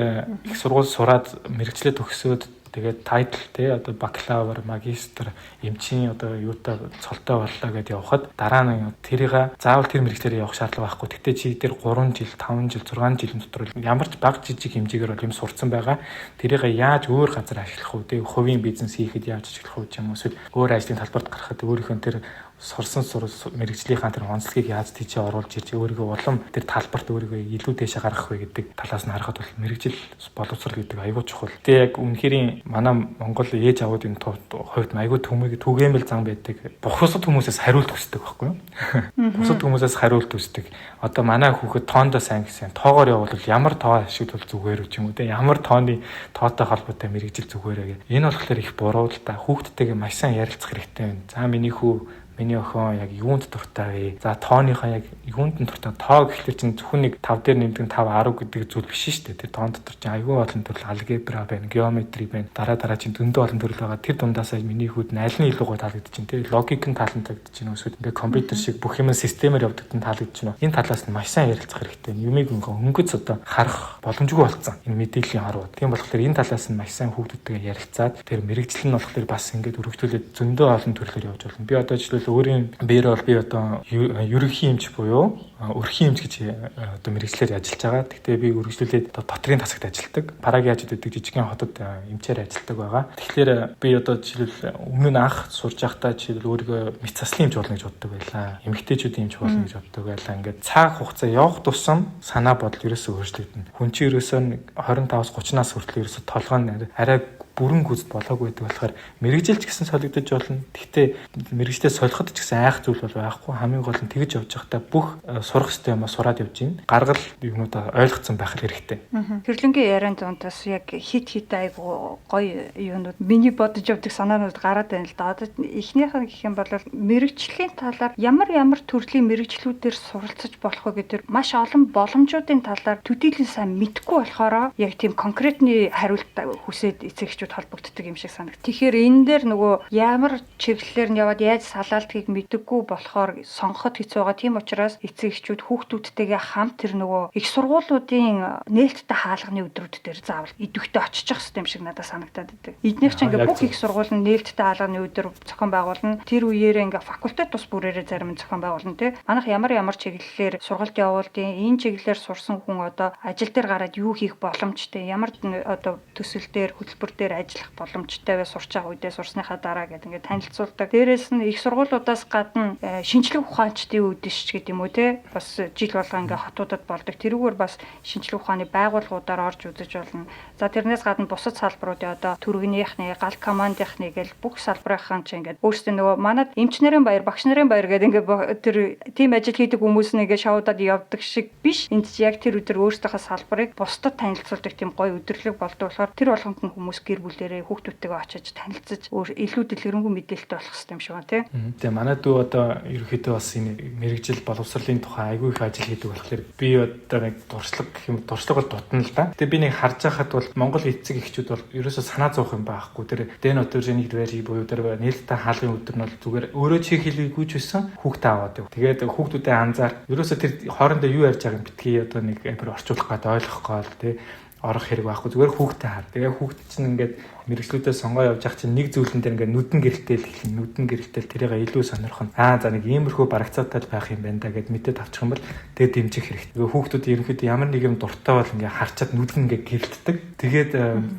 их сургууль сураад мэрэгчлээ төгсөөд тэгээд тайтл те одоо бакалавр, магистр, эмчийн одоо юутай цолтой боллоо гэдээ явхад дараа нь тэрийг заавал тэр мэрэгчлэрээ явах шаардлага байхгүй. Тэгтээ чи тэр 3 жил, 5 жил, 6 жилийн дотор ямар ч бага жижиг хэмжээгээр бол юм сурцсан байгаа. Тэрийг яаж өөр газар ашиглах вэ? Тэг хувийн бизнес хийхэд яаж ашиглах вэ юм эсвэл өөр ажлын талбарт гарахад өөрийнхөө тэр сурсан мэрэгжлийнхаа тэр онцлогийг яаж тийчээ оруулж ирж өөрийгөө улам тэр талбарт өөрийгөө илүү дэше гаргах вэ гэдэг талаас нь харахад бол мэрэгжил боловсрал гэдэг аюул чухал. Тэгээ яг үнэхээр манай Монгол ээж аваудын хувьд аюул түгээмэл зан байдаг. Бусад хүмүүсээс хариулт хүсдэг байхгүй юу? Бусад хүмүүсээс хариулт хүсдэг. Одоо манай хүүхэд тоондоо сайн гэсэн тоогоор явбал ямар тоо ашиглал зүгээр ч юм уу те ямар тооны тоотой холбоотой мэрэгжил зүгээрээ. Энэ болохоор их буруу л та хүүхдтэйгээ маш сайн ярилцах хэрэгтэй байна. За миний охин яг юунд дуртай вэ? За тооныхоо яг юунд нь дуртай? Тоо гэхэлэр чинь зөвхөн нэг 5 дээр нэмдэг 5 10 гэдэг зүйл биш шүү дээ. Тэр тоон дотор чинь аюул олон төрөл алгебра байна, геометри байна. Дараа чинь дөндөө олон төрөл байгаа. Тэр дундаасаа миний хүүд нь аль нь илүү гой таалагдчих чинь те. Логик нь таалагдчих чинь эсвэл ингээ компьютер шиг бүх юм системээр явдаг нь таалагдчих нь. Энэ талаас нь маш сайн ярилцах хэрэгтэй. Юмыг өнгөц одоо харах боломжгүй болцсон. Энэ мэдээллийн харууд. Тийм болохоор энэ талаас нь маш сайн хүүхдүүдтэйгээ ярилцаад тэр мэрэгжил нь болохоор бас ингээд өргөжлүүлээд зөндөө олон төрлөөр явж болно. Би одоо жишээл өөрийн биер бол би одоо ерөнхий эмч буюу өрхийн эмч гэж одоо мэрэгчлэр ажиллаж байгаа. Гэхдээ би өргөжлүүлээд одоо дотрийн тасагт ажилладаг. Парагийн хажууд байдаг жижигхэн хотод эмчээр ажилладаг байгаа. Тэгэхээр би одоо жишээл өмнө нь анх сурж байхдаа жишээл өөрийгөө мэд заслын эмч болно гэж боддог байлаа. Эмэгтэйчүүдийн эмч болно гэж боддог байлаа. Ингээд цаг хугацаа явах тусам санаа бодол ерөөсөө өөрчлөгдөнө. Хүн чинь ерөөсөө 25-аас 30-аас хүртэл ерөөсөө толгой нь арай бүрэн гүйцэд болоогүй байдаг болохоор мэрэгжилч гэсэн солигдож болно. Гэхдээ мэрэгчлээ солиход ч гэсэн айх зүйл бол байхгүй. Хамгийн гол нь тэгж явж байхдаа бүх сурах систем сураад явж гин. Гаргал юмудаа ойлгоцсон байх хэрэгтэй. Хэрлэнгийн яриан дундаас яг хит айгу гоё юунууд миний бодож явдаг санаанууд гараад байна л да. Одоо эхнийх нь гэх юм бол мэрэгжлийн талаар ямар төрлийн мэрэгжлүүдээр суралцаж болох вэ гэдэг маш олон боломжуудын талаар төдийлөн сайн мэдэхгүй болохоор яг тийм конкретны хариулт хүсээд эцэгчүүд холбогддог юм шиг санагд. Тэгэхээр энэ дээр нөгөө ямар чиглэлээр нь яваад яаж салаалтгийг мэдэггүй болохоор сонгоход хэцүү байгаа. Тийм учраас эцэгчүүд хүүхдүүдтэйгээ хамт тэр нөгөө их сургуулиудын нээлттэй хаалганы өдрүүд дээр заавал идэвхтэй очих систем шиг надад санагдаад байдаг. Эднийх чинь ингээ бүх их сургуулийн нээлттэй хаалганы өдөр зохион байгуулна. Тэр үеэрээ ингээ факультет тус бүрээрээ зарим нь зохион байгуулна тий. Манайх ямар чиглэлээр сургалт явуулдیں۔ Энэ чиглэлээр сурсан хүн одоо ажил дээр гараад юу хийх боломжтой, ямар одоо төсөл дээр хөтөлбөр дээр дээр ажиллах боломжтой бай, сурч байгаа үедээ сурсныхаа дараа гэдэг ингээд танилцуулдаг. Дээрээс нь их сургуулиудаас гадна шинжлэх ухаанчдын үдэш гэдэг юм уу те бас жил болго ингээд хотуудад болдог. Тэрүүгээр бас шинжлэх ухааны байгууллагуудаар орж үзэж болно. За тэрнээс гадна бусад салбаруудын одоо түргэнийхний, гал командийнхны гэл бүх салбарынхан ч ингээд өөрсдөө нөгөө манад эмч нарын баяр, багш нарын баяр гэдэг ингээд тэр тим ажил хийдэг хүмүүс нь ингээд шоудад явдаг шиг биш. Энд яг тэр өдөр өөрсдийнхөө салбарыг бусдад танилцуулдаг тийм гоё өдрлөг болдог болохоор тэр болгонд нь хүмүүс гэр бүлэрээ хүүхдүүдтэйгээ очиж танилцаж илүү дэлгэрэнгүй мэдээлэлтэй болох хэрэгтэй юм шиг байна тий. Тэгээ манай дүү одоо ерөөхдөө бас энэ мэрэгжил боловсролын тухай айгүй их ажил хийдэг болохоор би одоо нэг дуршлаг гэх юм дуршлаг бол дутна л да. Тэгээ би нэг харж байхад бол Монгол эцэг эхчүүд бол ерөөсөө санаа зовох юм байхгүй. Тэр дэн отоженик двери буюу тэр нээлттэй хаалгын өдөр нь бол зүгээр өөрөө чи хэлээгүй ч байсан хүүхдээ аваад яв. Тэгээд хүүхдүүдээ анзаар ерөөсөө тэр хоорондоо юу ярьж байгааг битгий одоо нэг амар орчуулах гээд ойлгох гол тий орох хэрэг байхгүй зүгээр хүүхдээ хар. Тэгээ хүүхд чинь ингээд мэрэгчлүүдээ сонгоо явж ах чинь нэг зүйлэн дээр ингээд нүдэн гэрэлтэл тэрийг илүү сонирхно. За нэг иймэрхүү барагцаатай байх юм байна да гэд мэдээд авчих юм бол тэгээ дэмжих хэрэгтэй. Тэгээ хүүхдүүд ерөнхийдөө ямар нэг юм дуртай бол ингээд харчаад нүдэн ингээд гэрэлтдэг. Тэгээд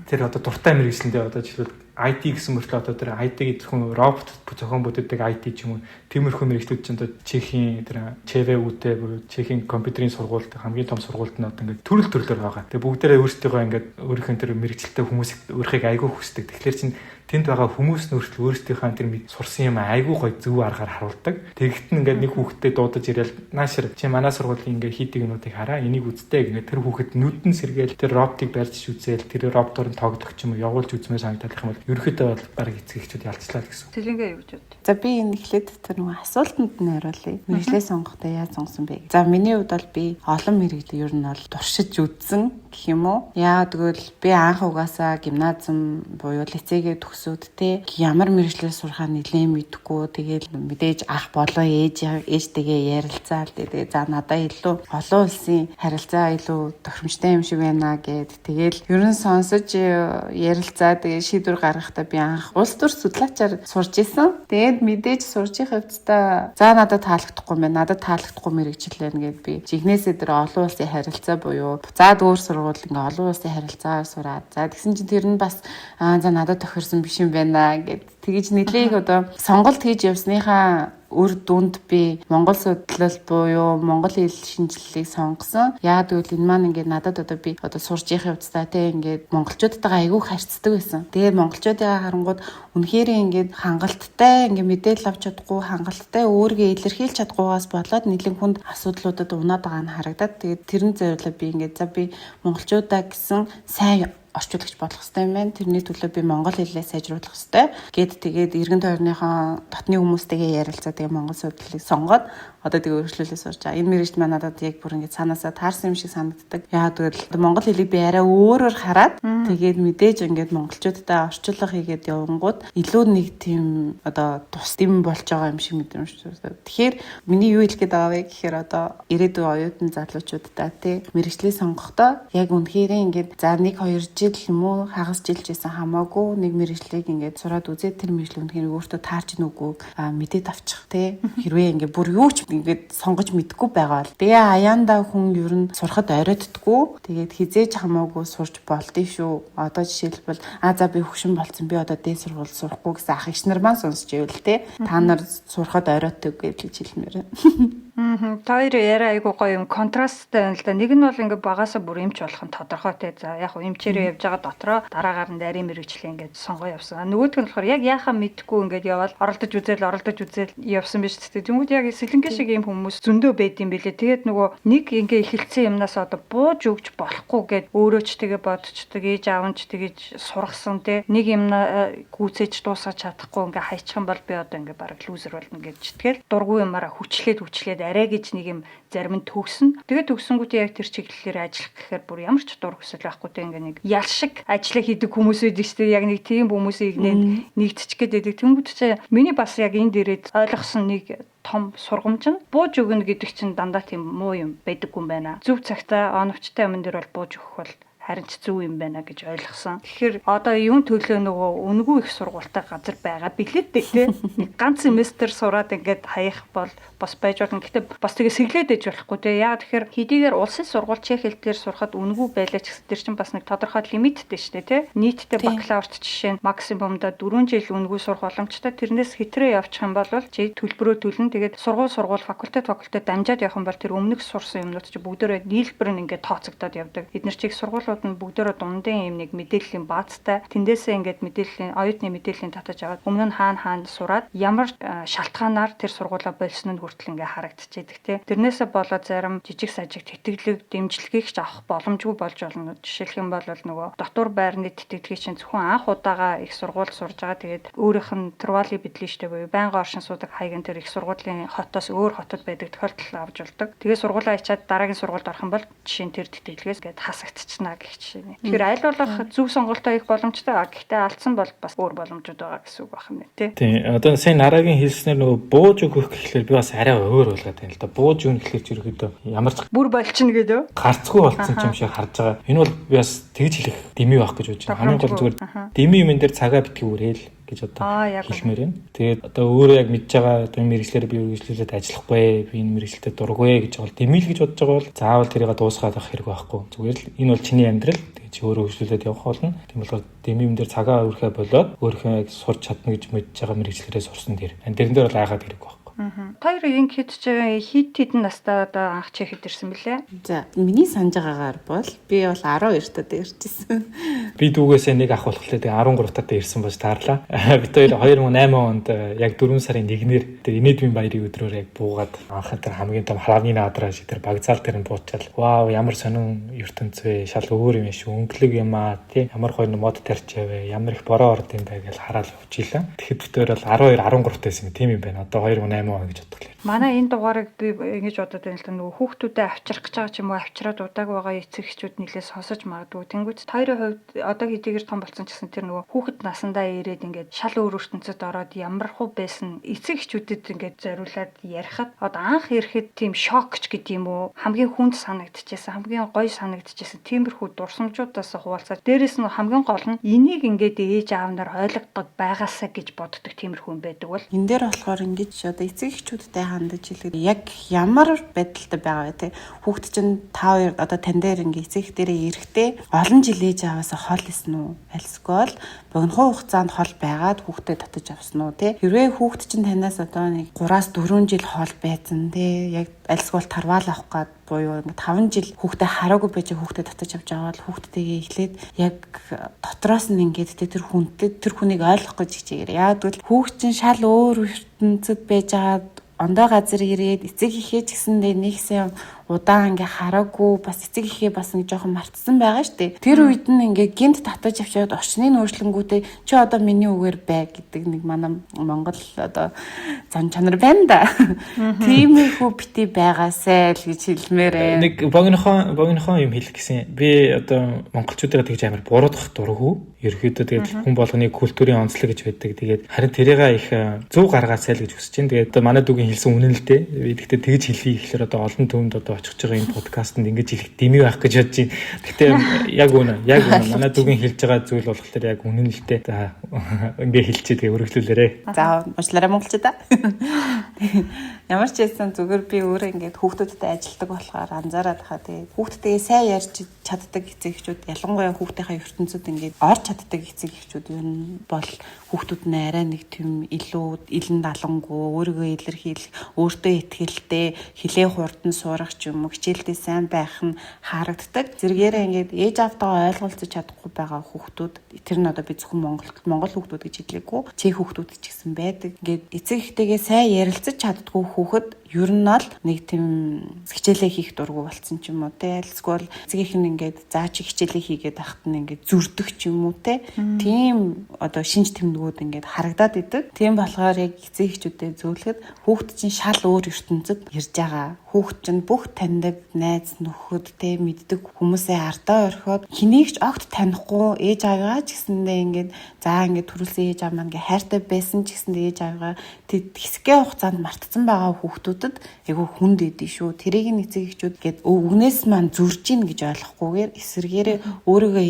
тэр одоо дуртай мэрэгчлэндээ одоо жишээлбэл IT гэсэн мөртлөө одоо тэр IT гэдэг хүн робот зохион бүтээдэг IT ч юм уу тиймэрхүү мэрэгчлүүд чинь одоо Чехийн тэр ЧВУ-тэй буюу Чехийн компьютерийн сургуульд хамгийн том сургуульд нь одоо ингээд төрөл төрлөөр байгаа. Тэгээ бүгдээрээ өөрсдөө ингээд өөрийнхөө тэр мэрэгчлэлтэй хүмүүсийг өөрхийг айгүй хүсдэг. Тэгэхээр чинь тэнд байгаа хүмүүс нь өөрсдийнхөө тэр сурсан юм айгүй гоё зөв аргаар харуулдаг. Тэгэхэд нь ингээд нэг хүүхдэд дуудаж ирээл наашир чи манай сургуулийн ингээд хийдэг юмнуудыг хараа энийг үзтээ гэнэ тэр хүүхэд нүдэн сэргээл тэр роботыг барьж үзээл тэр роботоор нь тоглох ч юм уу явуулж үзмээр санагдах юм бол ерөөхдөө бол баг эцэг эхчүүд ялцлаа л гэсэн. Тэлэнгээ юу гэж бод. За би энэ эхлээд тэр нэг асуултанд нь хариулъя. Мэргэжлээ сонгохдоо яаж сонгосон бэ? За миний хувьд бол би олон мэргэжлийг ер нь бол туршиж үзсэн гэх юм уу? Яа тэгвэл би анх угаасаа гимназиум буюу лицейгээ төгсөөд ямар мэргэжлээр сурахаа нэлээд мэдэхгүй тэгээд мэдээж ах болоо ээжтэйгээ ярилцаал тэгээд за надаа илүү олон улсын харилцаа илүү тохиромжтой юм шиг байна гэд тэгээд ер нь сонсож ярилцаа тэгээд шийдвэр гаргахдаа би анх улс төр судлаачаар сурж исэн. Тэгээд мэдээж сурж их хэвцээ за надад таалагдахгүй байна. Надад таалагдахгүй мэргэжил байна гэд би жигнэсээ тэр олон улсын харилцаа буюу буцаад өөр сургууль ингээ олон улсын харилцаагаар сураад за тэгсэн чинь тэр нь бас за надад тохирсон биш юм байна гэд тэгэж нэлээх одоо сонголт хийж явсныхаа үр дүнд би Монгол судлал буюу Монгол хэл шинжилгээг сонгосон. Яагаад гэвэл энэ маань ингээд надад одоо би одоо сурж явах явцдаа ингээд монголчуудтайгаа айгүй харьцдаг байсан. Тэгээд монголчуудаа харангууд үнэхээр ингээд хангалттай ингээд мэдээлэл авч чадахгүй, хангалттай өөрийгөө илэрхийлж чадахгүйгаас болоод нэлээд хүнд асуудлуудад унаад байгаа нь харагдаад тэгээд тэрэн зориулаад би ингээд за би монголчуудаа гэсэн сайн орчуулагч болох хэрэгтэй юм байна. Тэрний төлөө би монгол хэлээ сайжруулах хэрэгтэй. Тэгээд эргэн тойрныхоо дотны хүмүүстэйгээ ярилцаа тэгээд монгол судлалыг сонгоод одоо тэгээ өөрчлөлөө сурч байгаа. Энэ мэрэгт маань надад яг бүр ингэ цаанаасаа таарсан юм шиг санагддаг. Яагаад гэвэл монгол хэлийг би арай өөрөөр хараад тэгээд мэдээж ингээд монголчуудтай орчуулга хийгээд явангууд илүү нэг тийм одоо тус дэм болж байгаа юм шиг мэдрэмж. Тэгэхээр миний юу хэлэх гээд байгаа вэ гэхээр одоо ирээдүйн оюутан залуучуудтай тий мэрэгчлээ сонгохдоо яг үнэхээр ингээд за 1-2 жил юм уу хагас жилж байсан хамаагүй нэг мэрэгчлийг ингээд сураад үзээд тэр мэрэгчлэг үнэхээр өөртөө таарч нүгүүг мэдээд авчих тий хэрвээ ингээд бүр юу ч ингээд сонгож мэдгүй байгаа бол тэгээ аяанда хүн ер нь сурахад оройтдггүй тэгээд хизээж хамаагүй сурч болдё шүү. Одоо жишээлбэл за би хөгшин болцсон би одоо дээд сургууль сурахгүй гэсэн ах иш нар маань сонсч ивэл те та нар сурахад оройтдаг гэж хэлмээр. Та хоёр яриа айгуу гоё юм контрасттай байна л да. Нэг нь бол ингээд багасаа бүр эмч болох нь тодорхой те. За яг эмчээрээ явж байгаа дотроо дараагаар нь нарийн мэрэгчлээ ингээд сонгоо явсан. Нөгөөх нь болохоор яг яахаа мэдгүй ингээд яваад оролдож үзэл явсан биз дээ. Тэнгүүд яг сэлэнгэ шиг юм хүмүүс зөндөө байд юм бэлээ. Тэгээд нөгөө нэг ингээд эхэлсэн юмнаас одоо бууж өгч болохгүй гэд өөрөө ч тэгээ бодчихдаг. Ээж аав нь ч тэгэж сургасан те. Нэг юмнаа гүйцээж дуусгаж чадахгүй ингээд хайчих юм бол би одоо ингээд бараг лузер болно гэж тэгэл дургүй юмараа хүчлээд арай гэж нэг юм зарим нь төгснө. Тэгээд төгсөнгүүтээ яг тэр чиглэлээр ажиллах гэхээр бүр ямар ч дур хүсэл байхгүй те ингээ нэг ял шиг ажиллаа хийдэг хүмүүс байдаг шүү дээ. Яг нэг тийм хүмүүсийг нэгтчих гээд байдаг. Тэнгүүд чи миний бас яг энэ дээрээ ойлгосон нэг том сургамж нь бууж өгнө гэдэг чинь дандаа тийм муу юм байдаггүй юм байна. Зөв цагтаа оновчтой юмн дээр бол бууж өгөх бол харин ч зөв юм байна гэж ойлгосон. Тэгэхээр одоо юун төлөө нөгөө үнгүй их сургуультай газар байгаа билээ дээ тий. Ганц семестр сураад ингээд хаях бол бас байж болно. Гэтэ бас тэгээ сэглээд ээж болохгүй тий. Яг тэгэхээр хэдийгээр улсын сургууль чех хэл дээр сурахад үнгүй байлаа ч гэсэн тэр чинь бас нэг тодорхой лимиттэй шүү дээ тий. Нийтдээ бакалаврт жишээ нь максимумда 4 жил үнгүй сурах боломжтой. Тэрнээс хэтрээ явчих юм бол чи төлбөрөө төлнө. Тэгээд сургууль факультет дамжаад явах юм бол тэр өмнөх сурсан юмнууд чи бүгдээрээ нийлбэр нь ингээд тооцогдоод явдаг. Бид нар чиг сургуулиуд нь бүгдээрээ дундын юм нэг мэдээллийн баазтай тэндээсээ ингээд мэдээллийн оюутны мэдээллийн татаж аваад өмнө нь хаана сураад ямар шалтгаанаар тэр сургуулаа болсон нь хүртэл ингээд харагдчихэдэг тий. Тэрнээсээ болоод зарим жижиг сажиг тэтгэлэг дэмжлэгийг ч авах боломжгүй болж болно. Жишээлх юм бол нөгөө дотор байрны тэтгэлгийг чинь зөвхөн анх удаага их сургууль сурж байгаа. Тэгээд өөрийнх нь турвали бидлээ штэ буюу байнга оршин суудаг хаягийн тэр их сургуулийн хотоос өөр хотод байдаг тохиолдол авч болдог. Тэгээ сургуулаа ичаад дараагийн сургуульд орох юм бол жишээ нь тэр тэтгэлгээс гээд хасагдчихна гэх жишээ. Тэгэхээр аль болох зөв сонголтоо хийх боломжтой. Гэхдээ алдсан бол бас өөр боломжууд байгаа гэсэн үг байна нэ тий. Тийм. Одоо сайн нарагийн хэлснээр нөгөө бууж өгөх гэхлээр би бас арай өөр ойлгоод байна л да. Бууж өгөх гэхлээр ч ерөөдөө ямар ч бүр болчихно гэдэг. гарцгүй болцсон юм шиг харж байгаа. Энэ бол би бас тэгж хэлэх дэмий байх гэж бодож байна. Хамгийн гол зүгээр дэмий юм дээр цагаа битгий үрэл гэж одоо хэлмээр байна. Тэгээд одоо өөрөө яг мэдж байгаа одоо мэрэгчлэр би үргэлжлүүлээд ажиллахгүй, би энэ мэрэгчлэлтэй дургүй гэж бол дэмийл гэж бодож байгаа бол заавал тэрийг дуусгаад авах хэрэг байхгүй. Зүгээр л энэ бол чиний амьдрал. Тэгээд чи өөрөө хөгжүүлээд явах болно. Тийм болохоор дэмий юм дээр цагаа өрхөө болоод өөрийнхөө яг сурч чадна гэж мэдж байгаа мэрэгчлэрээ сурсан тэр. Тэрэн дээр бол айгаад хэрэг байхгүй. Тэр ингээд ч хит хэдэн настай одоо анх чехэд ирсэн бэлээ. За миний санаж байгаагаар бол би бол 12 тад иржсэн. Би дүүгээсээ нэг ах болохлаа тэгээ 13 тад ирсэн бож таарлаа. Бид хоёр 2008 онд яг 4 сарын 1-ээр тэр инээдмийн баярын өдрөөр яг буугаад анх тэр хамгийн том халааны наадраа шидэр багцаал дээр нь буучаал. Вау ямар сонин ертөнц вэ? Шал өөр юм шүү. Өнгөлөг юм аа тий. Ямар гоё мод тарч яваа. Ямар их бороо орд юм бай гэж хараад явчихлаа. Тэгэхэд бид хоёр бол 12 13 тайсэн тийм юм байна. Одоо 2008 гэж бодлоо. Манай энэ дугаарыг би ингэж бодоод байна л да нөгөө хүүхдүүдэд авчрах гэж байгаа ч юм уу авчраад удааг байгаа эцэг эхчүүд нэлээд сонсож магадгүй. Тэнгүүт хоёрын хувьд одоо хэдийгээр том болсон ч гэсэн тэр нөгөө хүүхэд насандаа ирээд ингээд шал өөр ертөнцид ороод ямар хуу байсан эцэг эхчүүдэд ингээд зориулаад ярихад одоо анх ирэхэд тийм шокч гэдэг юм уу хамгийн хүнд санагдчихсан хамгийн гоё санагдчихсан тиймэрхүү дурсамжуудаас хуваалцаад дээрэс нь хамгийн гол нь энийг ингээд ээж аав нар ойлгодог байгаасаа гэж боддог тиймэрхүү юм байдаг бол энэ дээр болохоор ингэж одоо эцэг эхчүүдтэй хандаж хэлэхэд яг ямар байдалтай байгаа вэ те хүүхд чинь 5 одоо тань дээр ингээ эцэг дээрээ ирэхдээ олон жил ээж аваасаа хол исэн үү альсгүй бол богино хугацаанд хол байгаад хүүхдэд татаж авсан уу те хэрвээ хүүхд чинь танаас одоо нэг 3-4 жил хол байсан те яг альсгүй бол тарвал авах гад буюу ингээ 5 жил хүүхдэд хараагүй байж хүүхдэд татаж авч байгаа бол хүүхдтэйгээ эхлээд яг дотроос нь ингээд тэр хүнтэй тэр хүнийг ойлгох гэж хичээгээр яа гэвэл хүүхд чинь шал өөр ертөнцид байж байгаа ондоо газар ирээд эцэг ихээ ч гэсэндээ нэгсэн удаан ингээ хараагүй бас эцэг ихээ бас нэг жоохон мартсан байгаа штэ. Тэр үед нь ингээ гинт татаж авчиад орчны нөөцлөнгүүтэй чи одоо миний үгээр бай гэдэг нэг манай Монгол одоо зан чанар байна да. Тиймэрхүү бити байгаасай л гэж хэлмээрээ. Нэг богинохон юм хэлэх гэсэн. Би одоо монголчуудаа тэгж амар буруудах дурггүй. Ерөөдөө тэгээд хүн болгоны культурын онцлог гэж байдаг. Тэгээд харин тэрийг их зөв гаргаасай л гэж хүсэж байна. Тэгээд одоо манай дүүгийн хэлсэн үнэн л дээ. Би тэгтээ тэгж хэлхий гэхээр одоо олон түмэнд одоо очих байгаа энэ подкастт ингэж хэлэх дэмий байх гэж бодож байна. Гэхдээ яг үнэ манай дүүгийн хэлж байгаа зүйл болохоор яг үнэн л дээ. За ингэ хэлчихээ тэгээ өргөжлүүлээрэй. За уучлаарай монголчуудаа. Ямар ч байсан зүгээр би өөрөө ингээд хүүхдүүдтэй ажилладаг болохоор анзаараад хаа тэгээ хүүхдтэйгээ сайн ярьж чаддаг эцэг эхчүүд ялангуяа хүүхдийнхээ ертөнцид ингээд орж чаддаг эцэг эхчүүд юу бол хүүхдүүд нь арай нэг тийм илүү илэн далангуу өөрийгөө илэрхийлэх өөртөө итгэлтэй хилээ хурдан сурах ч юм уу хичээлдээ сайн байх нь харагддаг. Зэрэгээрээ ингээд ээж аавтайгаа ойлголцож чадахгүй байгаа хүүхдүүд тэр нь одоо би зөвхөн Монгол хүүхдүүд гэж хэлээгүй чех хүүхдүүд ч гэсэн байдаг. Ингээд эцэг эхтэйгээ сайн ярилцаж чаддгүй хүүхэд ер нь л нэг тийм хичээлээ хийх дургу болсон ч юм уу те альсгүй эцэг их нь ингээд заа чи хичээлээ хийгээд ахт нь ингээд зүрдэх ч юм уу те тийм одоо шинж тэмдгүүд ингээд харагдаад идэг. Тийм болохоор яг эцэг эхчүүдэд зөвлөхөд хүүхд чинь шал өөр ертөнцид ирж байгаа. Хүүхд чинь бүх таньдаг найз нөхөд те мэддэг хүмүүсээ ардаа орхиод хэнийг ч огт танихгүй ээж аваагаа ч гэсэндээ ингээд за ингээд төрүүлсэн ээж аав маань ингээд хайртай байсан ч гэсэндээ ээж аваагаа хэсгээ хугацаанд мартсан байгаа хүүхдүүд хүүхдэд айгүй хүнд идэв шүү. Тэрийг нэг эцэг эхчүүд гээд үгнээс маань зурж ийн гэж ойлгохгүйгээр эсэргээрээ өөрийгөө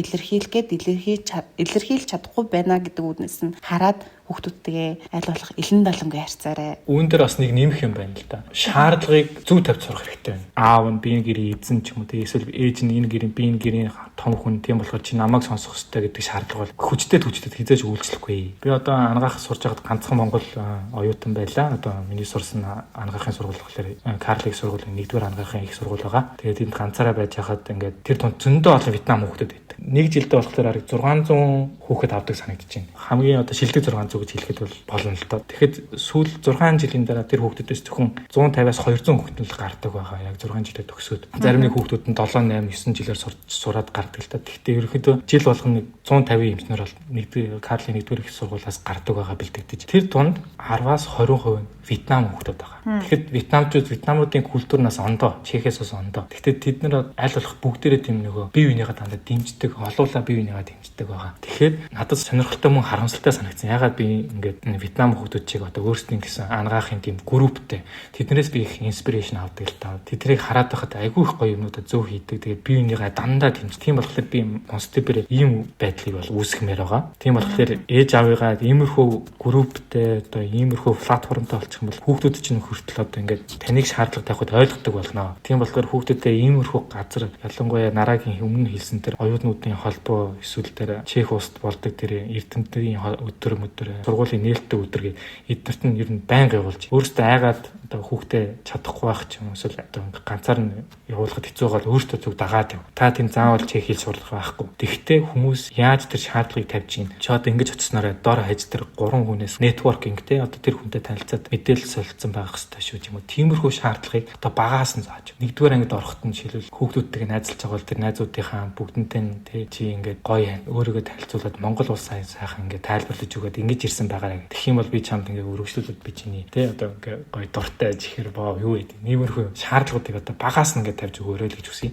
илэрхийлж чадахгүй байна гэдэг үгнээс нь хараад хүүхдүүдтэйгээ аль болох илэн даламгүй харьцаарай. Үүн дээр бас нэг нэмэх юм байна л да. Шаардлагыг зөв тавьж сурах хэрэгтэй байна. Аав нь биеийн гэрээ эзэн ч юм уу эсвэл ээж нь энэ гэрийн биеийн гэрийн том хүн тийм болохоор чи намайг сонсох хэрэгтэй гэдэг шаардлага бол хүчтэй хизээж үйлчлэхгүй. Би одоо ангаах сурж байгаад ганцхан Монгол оюутан байлаа. Одоо миний сурсан ангаахын сургууль болохоор Карлиг сургуулийн 1-р ангаахын их сургууль байгаа. Тэгээд энд ганцаараа байж хахад ингээд тэр тунд зөндөө олон Вьетнам хүүхдүүд байдаг. Нэг жилдээ болохоор 600 хүүхэд авдаг санагдаж байна. Хамгийн одоо шилдэг 600 гэж хэлэхэд бол болно л доо. Тэгэхэд сүүл 6 жилийн дараа тэр хүүхдүүдээс зөвхөн 150-аас 200 хүүхэд л гардаг байгаа. Яг 6 жилдээ төгсөөд. Зарим нэг хүүхдүүд нь 7, 8, 9 жилээр сураад гардаг л та. Тэгэхдээ ерөнхийдөө жил болгоно 150 эмчнэр бол Карлийн 1-р их сургуулиас гардаг байгаа бэлтгэж. Тэр тунд 10-аас 20% Вьетнам хүүхдүүд байгаа. Тэгэхэд Вьетнамуудын культурнаас ондоо, Чехиас ондоо. Тэгэхдээ тэд нар аль болох бүгдээрээ тийм нөгөө бие биенийгээ дандаа дэмждэг, олуулаа бие биенийгээ дэмждэг байгаа. Тэгэхээр надад сонирхолтой мөн харамсалтай санагдсан. Ягаад би ингээд Вьетнам хүүхдүүд чиг одоо өөрсдийн гэсэн ангаахын тийм групптэй тэднээс би их инспирэшн авдаг л та. Тэднийг хараад байхад айгүй их гоё юмнуудаа зөв хийдэг. Тэгээд бие биенийгээ дандаа дэмждэг. Тийм болохоор би Монстебэр ийм байдлыг бол үүсгэмээр байгаа. Тийм болохоор ээж авыгаа иймэрхүү групптэй одоо иймэрхүү платформтой болчих юм бол хүүхдүүд чинь хүртэл одоо ингээд таныг шаардлага тавихад ойлгодог болно. Тийм болохоор хүүхдүүдэд иймэрхүү газар ялангуяа нарагийн өмнө хэлсэн тэр оюутнуудын холбоо эсвэл тэр Чех улсад болдог тэр эрдэмтдийн өдөр сургуулийн нээлттэй өдөр эднэрт нь ер нь байнга явуулж өөрөөсөө айгаад одоо хүүхдээ чадахгүй байх ч юм уу эсвэл одоо ганцаар нь явуулахад хэцүү гал өөртөө зүг дагаад яв. Та тийм заавал чех хэл сурлах байхгүй. Тэгвэл хүмүүс яаж тэр шаардлагыг тавьж ийн. Чи одоо ингэж очсноор доор хаяж тэр 3 хүнээс нэтворкинг те одоо тэр хүнтэй танилцаад мэдээлэл солилцсон байх хэрэгтэй шүү ч юм уу. Тиймэрхүү шаардлагыг одоо багаас нь зааж. 1-р ангид ороход нь жишээлбэл хүүхдүүдтэйгээ найзалж байгаа бол тэр найзуудынхаа бүгднтэй те чи ингээд гоё өөрийгөө танилцуулаад Монгол улс сайхан ингээд тайлбарлаж өгөөд ингэж ирсэн байгаарай. Тэгэх юм бол би чамд ингээд өргөжлүүлээд би чиний те одоо ингээд гоё дуртай чихэр боо юу гэдэг. Нэмэрхүү шаардлагуудыг одоо багаас нь ингээд тавьж өгөөрэй л гэж хүсье.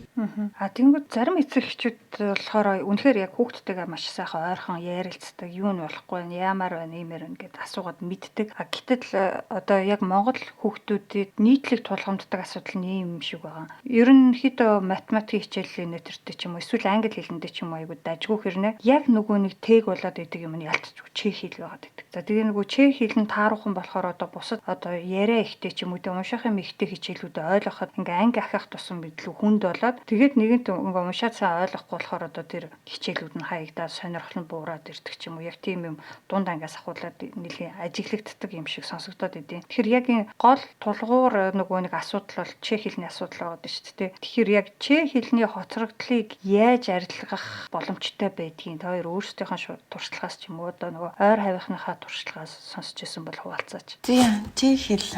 Тэнгүүд зарим эцэг эхчүүд болохоор үнэхээр яг хүүхдтэйгээ маш сайхан ойрхон ярилцдаг, юу нь болохгүй байна, яамаар байна, иймэр байна гэд асуугаад мэддэг. Гэтэл одоо яг Монгол хүүхдүүдэд нийтлэг тулгамддаг асуудал нь ийм шиг байгаа. Ерөнхийдөө математикийн хичээлийн нэтэртэй ч юм уу эсвэл англи хэлэндээ ч юм уу айгуу дажгүй хэрнээ яг нөгөө нэг тэг болоод идэг юм нь ялцчихгүй чех хэл байгаад идэг. За тэгээ нөгөө чех хэл нь тааруухан болохоор одоо бусад одоо яриа ихтэй ч юм уу тэ унших юм ихтэй хичээлүүдэд ойлгоход ингээ анги ахих тусам бидлүү хүнд болоод тэгээд нэгэнт ингээ уншаад сайн ойлгохгүй болохоор одоо тэр хичээлүүд нь хаягдаад сонирхол нь буураад ирдэг ч юм уу яг тийм юм дунд ангиас ахуулаад нэлийн ажиглагддаг юм шиг сонсогдоод идэв. Тэгэхээр яг энэ гол тулгуур нөгөө нэг асуудал бол чех хэлний асуудал байгаа шүү дээ. Тэгэхээр яг чех хэлний хоцрогдлыг яаж арилгах боломжтой байдгийг та хоёр өөрсдийнхөө туршлагаас ч юм уу одоо нөгөө ойр хавийнхныхаа туршлагаас сонсч ирсэн бол хуваалцаач. Тийм чех хэл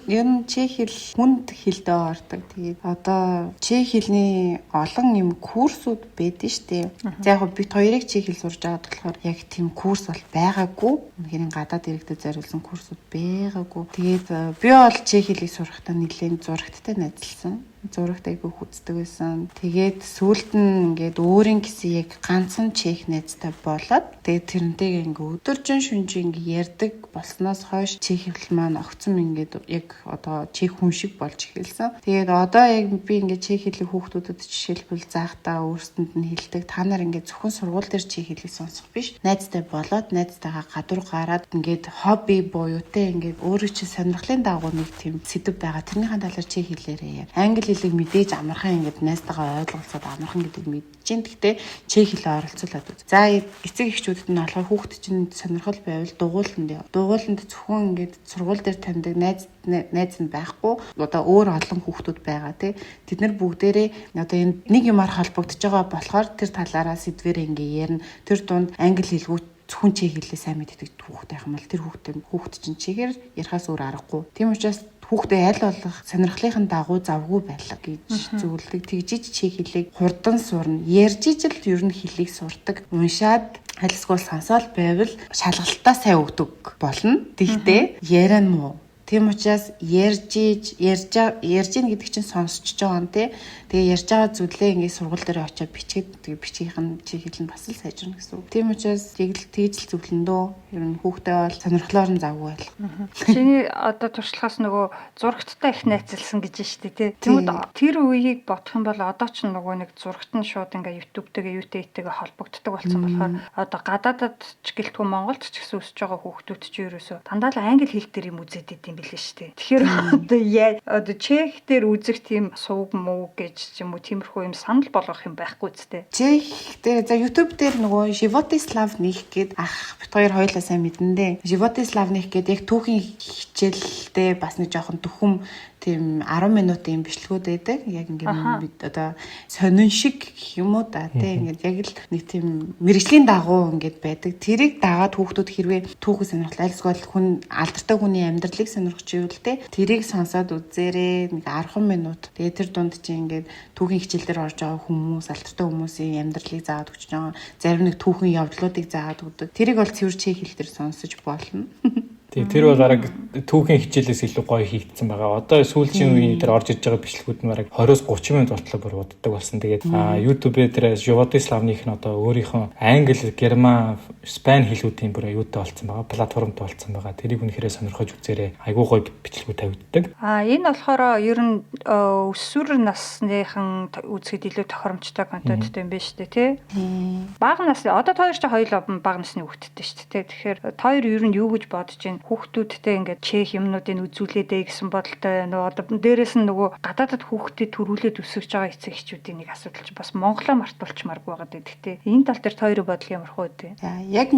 ер нь чех хэл хүнд хэлдэ ордог. Тэгээд одоо чех хэлний олон юм курсууд байдаг шүү дээ. За яг бид хоёрыг чех хэл сурж байгаа болохоор яг тийм курс бол байгаагүй. Үнэхээр гадаад иргэдэд зориулсан курсууд байгаагүй. Тэгээд би бол чех хэлийг сурахдаа нэлээд зурагттай найзалсан. Зурагт айгүй хүздэг байсан. Тэгээд сүүлд нь ингээд өөрийн гэсэн яг ганцхан чех найзтай болоод тэгээд тэрнтэйгээ ингээд өдөржин шүнжин ингээд ярддаг болсноос хойш чех хэл маань огцом ингээд яг одоо чех хүн шиг болж эхэлсэн. Тэгээд одоо яг би ингээд чех хэлийг хүүхдүүдэд жишээлбэл заахтаа өөрсдөнд нь хэлдэг. Та нар ингээд зөвхөн сургууль дээр чех хэлийг сонсох биш. Найзтай болоод найзтайгаа гадуур гараад ингээд хобби буюутэй ингээд өөрөө чинь сонирхлын дагуу нэг тийм сэдв байгаа. Тэрнийхэн талаар чех хэлээрээ яа. Англи хэлийг мэдээж амархан ингээд найзтайгаа ойлголцоод амархан гэдэг мэдчихээн. Гэхдээ чех хэлээ оролцуулаад үз. За эцэг эхчүүдэд нь болохоор хүүхд чинь сонирхол байвал дугууланд яв. Дугууланд зөвхөн ингээд сургууль дээр таньдаг найз нь байхгүй. Одоо өөр олон хүүхдүүд байгаа тий. Тэд нар бүгдээрээ одоо энэ нэг юмар холбогдож байгаа болохоор тэр талаараа сэдвэрээ ингээд ярина. Тэр дунд англи хэлгүй зөвхөн чех хэлээ сайн мэддэг хүүхд байх юм бол тэр хүүхд чинь чехээр ярихаас өөр аргагүй. Тийм учраас хүүхдээ аль болох сонирхлынхаа дагуу завгүй байлаа гэж зөвлөдөг. Тэгжиж чех хэлийг хурдан сурна. Ярьж ижил ер нь хэлийг сурдаг. Уншаад альсгүй сонсоол байвал шалгалтаа сайн өгдөг болно. Тэгтээ яриа нь муу. Тийм учраас ярьж ийн гэдэг чинь сонсч байгаа юм те. Тэгээ ярьж байгаа зүйлээ ингээд сургууль дээр очиод бичгээд тэгээ бичих нь чи хэлэн бас л сайжирна гэсэн үг. Тийм учраас тэгж л зөвлөндөө ер нь хүүхдээ бол сонирхлоор нь завгүй байл. Чиний одоо туршлагаас нөгөө зурагттай их найзалсан гэж штэ тий. Тэгмэд тэр үеийг бодох юм бол одоо ч нөгөө нэг зурагт нь шууд ингээ YouTube-тэйгээ UT-тэйгээ холбогддог болсон болохоор одоо гадаадад ч гэлтгүй Монголд ч гэсэн өсөж байгаа хүүхдүүд чи ерөөсөө дандаа л англи хэл дээр юм үзээд идэм билээ штэ. Тэгэхээр одоо чех дээр үзэх тийм сувг муу гэж юм уу тиймэрхүү юм санал болгох юм байхгүй үстэй. Чех дээр за YouTube дээр нөгөө Животи Славних гээд ах бит хоёр хоёулаа сайн мэднэ дээ. Животи Славних гээд яг түүхийн хичээлдээ бас нэг жоохон төхөм тийм 10 минутын бичлэгүүд байдаг. Яг ингээд одоо сонин шиг гэх юм уу да тий ингээд яг л нэг тийм мэрэгжлийн дагуу ингээд байдаг. Тэрийг дагаад хүүхдүүд хэрвээ түүхий сонирхол айлсгүй хүн алдартай хүний амьдралыг сонирхож ивэл тий тэрийг сонсоод үзээрэй нэг 10 минут. Тэгээ тэр дунд чи ингээд түүхийн хичээл дээр орж байгаа хүмүүс алдартай хүмүүсийн амьдралыг заагаад өгч байгаа. Зарим нэг түүхийн явдлуудыг заагаад өгдөг. Тэрийг бол цэвэр чех хэл дээр сонсож болно. Тэр бол бараг түүхийн хичээлээс илүү гоё хийгдсэн байгаа. Одоо сүүлийн үеийн дээр орж иж байгаа бичлэгүүд нь бараг 20-30 минут болтлоо бүр уддаг болсон. Тэгээд YouTube дээр Животи Славних нь одоо өөрийнхөө англи, герман, спан хэлүүдийн бүр аюутай болсон байгаа. Платформтой болсон байгаа. Тэрийг үнэхээр сонирхож үзээрэй. Айгуу гоё бичлэгүүд тавигддаг. Энэ болохоор ер нь өсвөр насныхан үзэхэд илүү тохиромжтой контенттэй юм байна шүү дээ, тий? Бага насны одоо та хоёр ч хоёулаа бага насны хүүхэдтэй шүү дээ. Тэгэхээр та хоёр ер нь юу гэж бодож байна? Хүүхдүүдтэй ингээд чех юмнуудыг үзүүлээдэй гэсэн бодолтой байна. Одоо дээрэс нь нөгөө гадаадад хүүхдэд төрүүлээд өсөж байгаа эцэг эхчүүдийн нэг асуудал чи бас Монголоо мартуулчмааргүй байгаа гэдэг. Энэ тал дээр та хоёрын бодол ямар хөө үү? За яг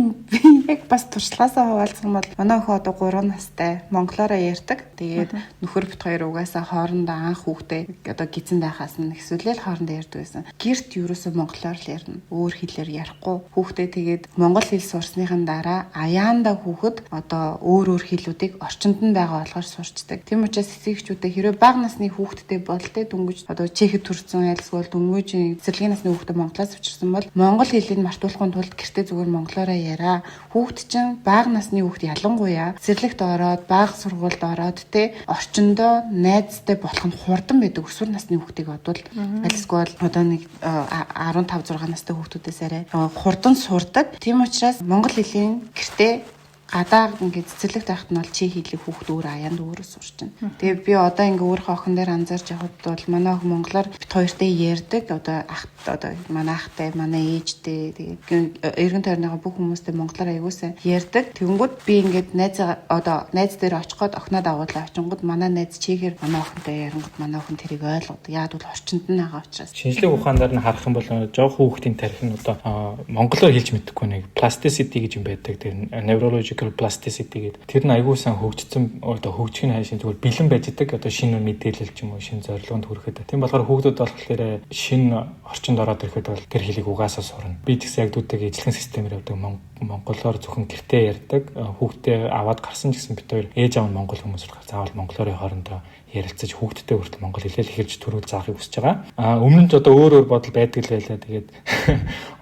бас туршлагаасаа хуваалцах юм бол манай охин одоо 3 настай монголоор ярьдаг. Тэгээд нөхөр бит хоёр угаасаа хоорондоо анх хүүхдээ одоо гизэн байхаас нь эсвэл хоорондоо ярьдаг байсан. Гэрт юусоо монголоор л ярина. Өөр хэлээр ярихгүй. Хүүхдээ тэгээд монгол хэл сурсныхан дараа аяанда хүүхэд одоо өөр хэлүүдийг орчинд нь байгаа болохоор сурчдаг. Тийм учраас эцэгчүүдээ хэрвээ бага насны хүүхэдтэй болтой дүнгиж одоо чехэд төрсэн айлсгүй дүнгиж цэцэрлэгийн насны хүүхдээ монголоос авчирсан бол монгол хэлийг мартуулахын тулд гэртээ зүгээр монголоор яриа. Хүүхэд чинь бага насны хүүхэд ялангуяа цэцэрлэгт ороод бага сургуульд ороод те орчиндөө найзтай болох нь хурдан байдаг. Өсвөр насны хүүхдийг бодвол айлсгүй одоо нэг 15 6 настай хүүхдүүдээс арай хурдан сурдаг. Тийм учраас монгол хэлийг гэртээ гадаа ингээд цэцэрлэгт байхад нь бол чи хэлийг хүүхд өөр аяанд өөрөө сурч байна. Тэгээ би одоо ингээд өөрийнхөө охин дээр анзаарч явахад бол манай охин монголоор бит хоёртой ярьдаг. Одоо манай ахтай, манай ээжтэй тэгээ эргэн тойрныхоо бүх хүмүүстэй монголоор аягуулсан ярьдаг. Тэгэнгүүт би ингээд найз дээр очиход охиноо дагуулаа очингууд манай найз чигээр манай охинтой ярингууд манай охин тэрийг ойлгодог. Яад бол орчинд нь байгаа учраас. Шинжлэх ухаанаар нь харах юм бол жоох хүүхдийн тарих нь одоо монголоор хэлж мэдэхгүй нэг plasticity гэж юм байдаг. Тэр neurological plasticity гэдэг. Тэр нь аягүй сан хөгжсөн одоо хөгжих нь хайшин зүгээр бэлэн байж байгаа. Одоо шинэ мэдээлэл ч юм уу шинэ зорилгонд хүрэхэд. Тийм болохоор хүүхдүүд болохоор шинэ орчинд ороод ирэхэд бол тэр хэлийг угаасаа сурна. Би ч гэсэн яг дүүтэйг ижлэхэн системээр явдаг монголоор зөвхөн гэртээ ярьдаг. Хүүхдээ аваад гарсан ч гэсэн бид хоёр ээж аав нь монгол хүмүүс болохоор заавал монголоор хоорондоо ярилцаж хүүхдтэй хүртэл монгол хэлээр эхэлж төрүүл заахыг хүсэж байгаа. Өмнө нь одоо өөр бодол байдаг л байлаа. Тэгээд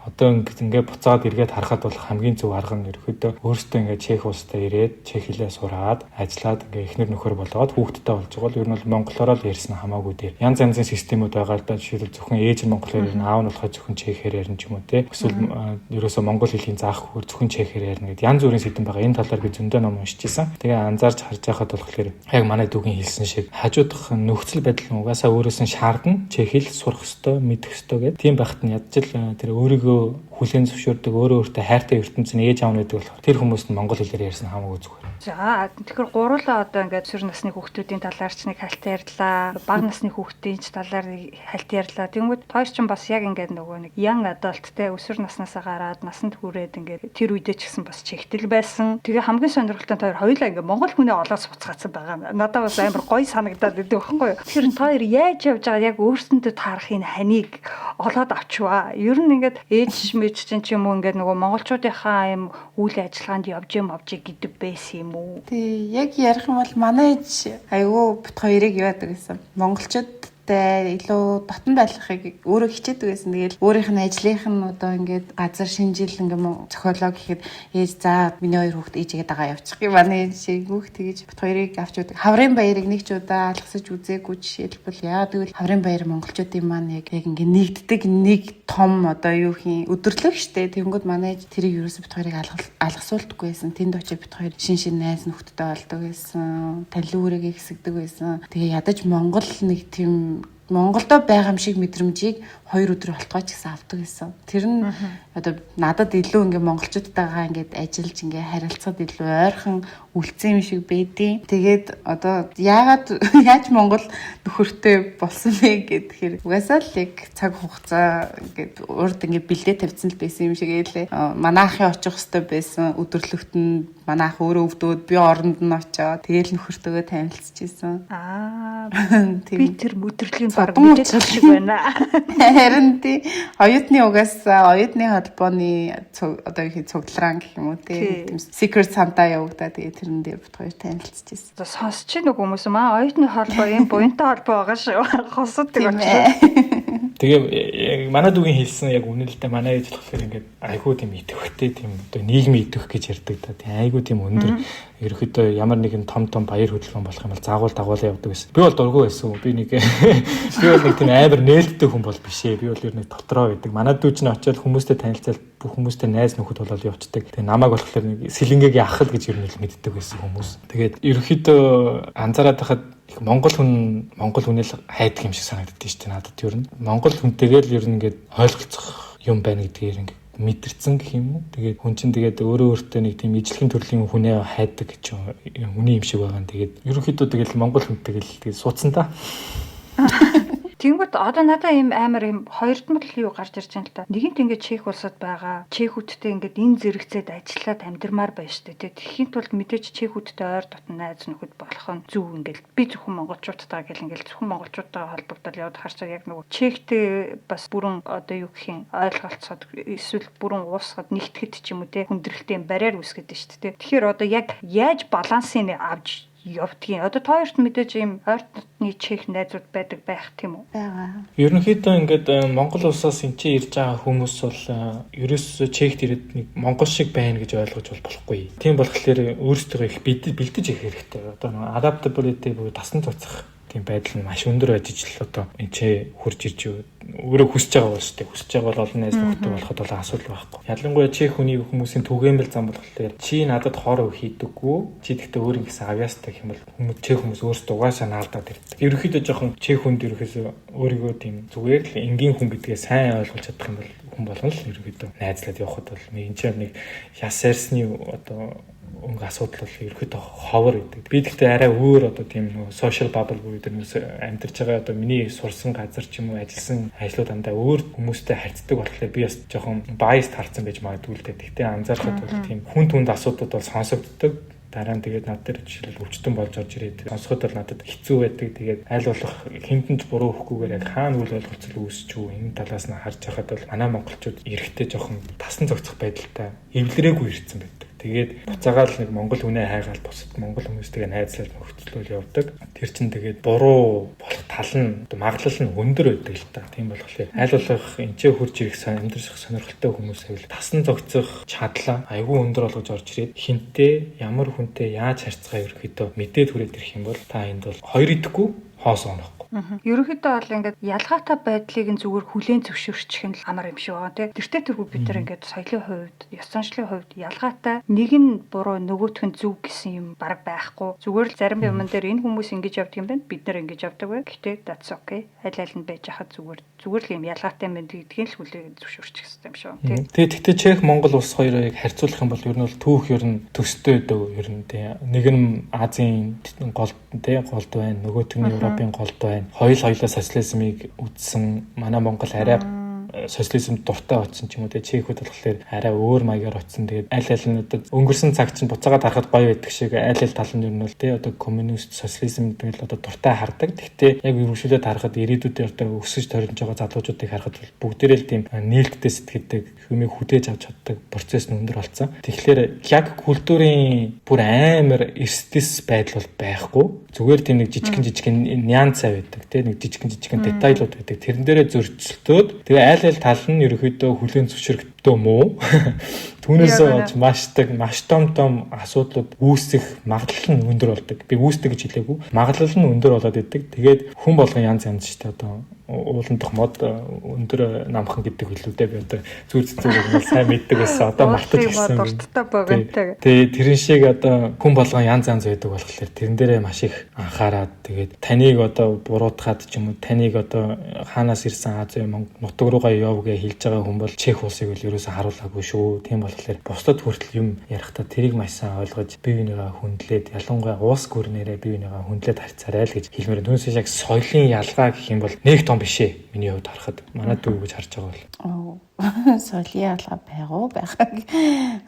одоо ингээд буцаад эргээд харахад бол хамгийн зөв арга нь ерөөхдөө өөртөө ингээд чех улстай ирээд чех хэлээ сураад ажиллаад ингээд эхнэр нөхөр болоод хүүхдтэй болж байгаа бол ер нь бол монголоор л ярьсан хамаагүй дээ. Янз янзын системүүд байгаа л да. Жишээлбэл зөвхөн ээж нь монголоор ярина, аав нь болохоор зөвхөн чехээр ярина ч юм уу те. Эсвэл ерөөсөө монгол хэлийг заах хөр зөвхөн чехээр ярина гэдэг янз бүрийн систем байгаа. Энэ талаар би зөндөө ном уншиж ирсэн. Тэгээ анзаарч харж байхад болохоор яг манай дүүгийн хэлсэн шиг хажуудах нөхцөл байдал нь угаасаа өөрөөс нь шаардна. Чех хэл сурах ёстой, мэдэх ёстой гэдэг. Тийм байхад нь ядчил тэр өөрийгөө хүлээн зөвшөөрдөг өөртөө хайртай ертөнцийн ээж аав гэдэг болохоор тэр хүмүүс нь монгол хэлээр ярьсан хамаагүй зүгээр. За тэгэхээр гурлаа одоо ингээд өсвөр насны хүүхдүүдийн талаар ч нэг хальт ярьлаа. Бага насны хүүхдийн ч талаар хальт ярьлаа. Тэнгүүд тойр ч бас яг ингээд нөгөө нэг young adult те өсвөр наснасаа гараад насанд хүрээд ингээд тэр үедээ ч гэсэн бас чигтэл байсан. Тэгээ хамгийн сонирхолтой тойр хоёулаа ингээд монгол хүнээ олоос буцгаацсан байгаа. Надад бас амар гоё санагдаад байдаг байхгүй юу. Тэгэхээр тойр яаж явж байгаа яг өөрсөндөө таарахын ханиг олоод авчваа. Ер нь ингээд ээж мэж чинь ч юм уу ингээд нөгөө монголчуудынхаа юм үйл ажиллагаанд явж гэдэг байсан юм уу? Тэг яг ярих юм бол манай ээж айгүй бит хоёрыг яадаг гэсэн. Монголчууд хөвгттэй илүү дотн байхыг өөрөө хичээдэг байсан. Тэгэл өөрийнх нь ажлынх нь одоо ингээд газар шинжил ингээд зохиолоо гэхэд ээж за миний 2 хүүхэд ээжигээ дагаа явчих юм байна. Шиг хүүхд тэгэж бит хоёрыг авч удаг. Хаврын баярыг нэг ч удаа алгасаж үзээгүй жишээлбэл яа тэгвэл хаврын баяр монголчуудын маань яг ингээд нэгддэг нэг том одоо юу хийн өдөрлөг штэ. Тэнгүүд манай тэрийг ерөөсө бит хоёрыг алгасуулдаггүй байсан. Тэнд очиж бит хоёр шин найз нөхдөдтэй болдог байсан. Талин үрээгээ хэсэгдэг байсан. Тэгээ ядаж Монгол нэг тийм Монголдо байгаа юм шиг мэдрэмжийг 2 өдөр болтгоо ч гэсэн авдаг гэсэн. Тэр нь одоо надад илүү ингээ монголчуудтайгаа ингээд ажиллаж ингээ харилцаад илүү ойрхон үлдсэн юм шиг байдیں۔ Тэгээд одоо яаж Монгол нөхөртэй болсон бэ гэхээр угаасаа л яг цаг хугацаа ингээд урд ингээ бэлдээ тавьсан л байсан юм шиг ээлээ. Манай ахын очих хөстө байсан өдөрлөгт нь манай ах өөрөө өвдөөд би оронд нь очоод тэгээл нөхөртөөгөө танилцчихсан. Би тэр өдөрлөгийн баг мэдээж шиг байна. Харин тий оюутны угаасаа оюутны холбооны одоо их цуглараан гэх юм уу тий Secret Santa явагдаа тэгээ тэрэн дээр бит хоёр танилцчихсан. За сонсч нэг хүмүүс маа оюутны холбоо юм буянтай холбоо байгаа шүү. Хосод тийм Тэгээ манай дүүгийн хэлсэн яг үнэлэлтэй манай ээж болохоор ингээд айгүй тийм идэвхтэй тийм одоо нийгмийн идэвх гэж ярьдаг та. Тийм айгүй тийм өндөр ерөөхдөө ямар нэгэн том баяр хөдөлгөөн болох юм бол дагуулаа явдаг гэсэн. Би бол дургүй байсан. Би нэг тийм амар нээлттэй хүн бол биш ээ. Би бол ер нь дотроо байдаг. Манай дүү ч н очиод хүмүүстэй танилцаад бүх хүмүүстэй найз нөхөд болол явцдаг. Тэгээ намайг болохоор нэг сэлэнгэгийн ахад гэж ер нь л мэддэг байсан хүмүүс. Тэгээд ерөөхдөө анзаараад байхад Монгол хүнээ л хайдаг юм шиг санагддаг шүү дээ надад ер нь. Монгол хүнтэйгээ л ер нь ингээд ойлголцох юм байна гэдгээр ингээд мэдэрсэн гэх юм уу. Тэгээд хүн чинь тэгээд өөртөө нэг тийм ижлэхэн төрлийн хүнээ хайдаг гэж үний юм шиг байгаа. Тэгээд ерөнхийдөө тэгээд Монгол хүнтэйгээ л суудсан та. Тэнгүүд одоо надад ийм амар ийм хоёрдмал юу гарч ирж байна л та. Нэгэнт ингээд Чех улсад байгаа. Чехүүдтэй ингээд энэ зэрэгцээд ажиллаад амьдрмаар байна шүү дээ. Тэхийн тулд мэдээж Чехүүдтэй ойр дотн найз нөхөд болох нь зөв ингээд би зөвхөн монголчуудтай гэл ингээд зөвхөн монголчуудтайгаа холбогдол яваад харцаа яг нөгөө Чехтэй бас бүрэн одоо юу гэх юм ойлголцоод эсвэл бүрэн уусгаад нэгтгэхэд ч юм уу те хүндрэлтэй барьаар үүсгээд байна шүү дээ. Тэгэхээр одоо яг яаж балансыг авч явдгийн. Одоо тооёрт мэдээж ийм ойр дотны Чех найзууд байдаг байх тийм үү? Бага. Ерөнхийдөө ингээд Монгол улсаас энэ чинь ирж байгаа хүмүүс бол ерөөсөө Чехт ирээд нэг монгол шиг байна гэж ойлгож болохгүй. Тийм болохоор өөрсдөө их бэлдэж их хэрэгтэй. Одоо нэг adaptability буюу тасн цоцох тийм байдал нь маш өндөр байж ижил одоо энэ ч хурж ирж өөрөө хүсэж байгаа бол шүү дээ. Хүсэж байгаа бол олон найз нөхдөд болоход бол асуудал байхгүй. Ялангуяа Чех хүмүүсийн түгээмэл зам болохоор чи надад хоор хийдэггүй. Чи гэхдээ өөр ингэсэн авьяастай гэх юм бол хүмүүс Чех хүмүүс өөрсдөө угаасаа наалдаад ирдэг. Ерөнхийдөө жоохон Чех хүнд ерөөсөө өөрийгөө тийм зүгээр л энгийн хүн гэдгээ сайн ойлгуулж чадах юм бол хүн болгоно л ерөнхийдөө найзлаад явхад бол энэ ч нэг яс сайрсны одоо өнгө асуудал бол ерөөхдөө ховор гэдэг. Би гэхдээ арай өөр одоо тийм нэг social bubble буюу тэр амьдарч байгаа одоо миний сурсан газар ч юм уу ажилласан ажлууд дандаа өөр хүмүүстэй харьцдаг болохоор би бас жоохон biased харсан байж магадгүй л дээ. Гэхдээ анзаархад бол тийм хүн түнд асуудууд бол сонсогддог. Дараа нь тэгээд над дээр жишээл өвчтөн болж орж ирээд сонсоход бол надад хэцүү байдаг. Тэгээд аль болох хинтэнд буруу өгөхгүйгээр яг хаана үл ойлголцол үүсч үү энэ талаас нь харж байхад бол манай монголчууд эрэхтэй жоохон тасн зогцох байдалтай эвлэрээгүй ирсэн байдаг. Тэгээд буцаагаал нэг монгол хүнээ хайгаал бусад монгол хүмүүстэйгээ найзлал нөхцлөл явдаг. Тэр чинь тэгээд буруу болох тал нь магадлал нь өндөр байдаг л та. Тийм болохоор аль болох энэ ч хурж ирэх амьдрах сонирхолтой хүмүүс байвал тасн зогцох чадлаа айгүй өндөр болгож орж ирээд хинтээ ямар хүнтэй яаж харьцгаа ерөөхдөө мэдээд хүрээд ирэх юм бол та энд бол хоёр идэхгүй хоос онохгүй. Ерөнхийдөө бол ингээд ялгаатай байдлыг нь зүгээр хүлээн зөвшөөрчих нь амар юм шиг байгаа тийм. Тэртээ тэргүй бид нар ингээд соёлын хувьд, ёс заншлын хувьд ялгаатай нэг нь буруу нөгөөх нь зөв гэсэн юм баг байхгүй. Зүгээр л зарим юмн дээр энэ хүмүүс ингэж явдаг юм байна. Бид нар ингэж явдаг бай. Гэхдээ that's okay. Аль нь байж хахад зүгээр л юм ялгаатай юм гэдгийг л хүлээн зөвшөөрчих хэрэгтэй юм шиг тийм. Тэгтээ Чех Монгол улс хоёрыг харьцуулах юм бол ер нь бол түүх ер нь төстэй дэв ер нь тийм. Нэг нь Азийн голд байна, нөгөөх нь Европын голд байна. Хоёулаа социализмыг үтсэн манай Монгол арай социализм дуртай очсон ч юм уу те чехүүд болохоор арай өөр маягаар очсон. Тэгээд аль нь одоо өнгөрсөн цаг чинь буцаагаад харахад гоё байдаг шиг аль тал нь юу нь бол те одоо коммунист социализм гэдэг л одоо дуртай хардаг. Гэхдээ яг үргэлжлүүлээд харахад ирээдүйдээ одоо өсөж тойрнож байгаа залуучуудыг харахад бүгдээрээ л тийм нээлттэй сэтгэдэг, юмыг хүлээж авч чаддаг процесс нь өндөр болсон. Тэгэхээр яг культурын бүр амар эрсдэс байдал бол байхгүй. Зүгээр тийм нэг жижигэн нюансаа байдаг те нэг жижигэн детайлууд байдаг. Тэрэн дээрээ зөрчилдөөд тэгээ аль тал нь ерөөхдөө хүлээн зөвшөөрөгдөө мүү. Түүнээс болж маш том асуудлууд үүсэх магадлал нь өндөр болдог. Би үүсдэг гэж хэлээгүй. Магадлал нь өндөр болоод идэг. Тэгээд хүн болгон янз шүү дээ одоо ууландах мод өндөр намхан гэдэг хэлүүдээ би одоо зүгээр сайн мэддэг байсан. Одоо мартаж гисэн. Дурттай багантай. Тэгээ тэрэн шиг одоо хүн болгон янз байдаг болохоор тэрэн дээрээ маш их анхаарад тэгээд таныг одоо буруутгаад ч юм уу таныг одоо хаанаас ирсэн Ази нутаг руугаа яв гэж хэлж байгаа хүн бол Чех улсыг л ерөөсө харуулаагүй шүү. Тийм болохоор бусдад хүртэл юм ярихдаа тэрийг маш сайн ойлгож бие бинийгаа хүндлээд ялангуяа уус гүрнээрээ бие бинийгаа хүндлээд харьцаарай л гэж хэлмээр. Түүнээс яг соёлын ялгаа гэх юм бол нэг том биш ээ. Миний хувьд харахад манай дүү гэж харж байгаа бол соёлын ялгаа байгааг.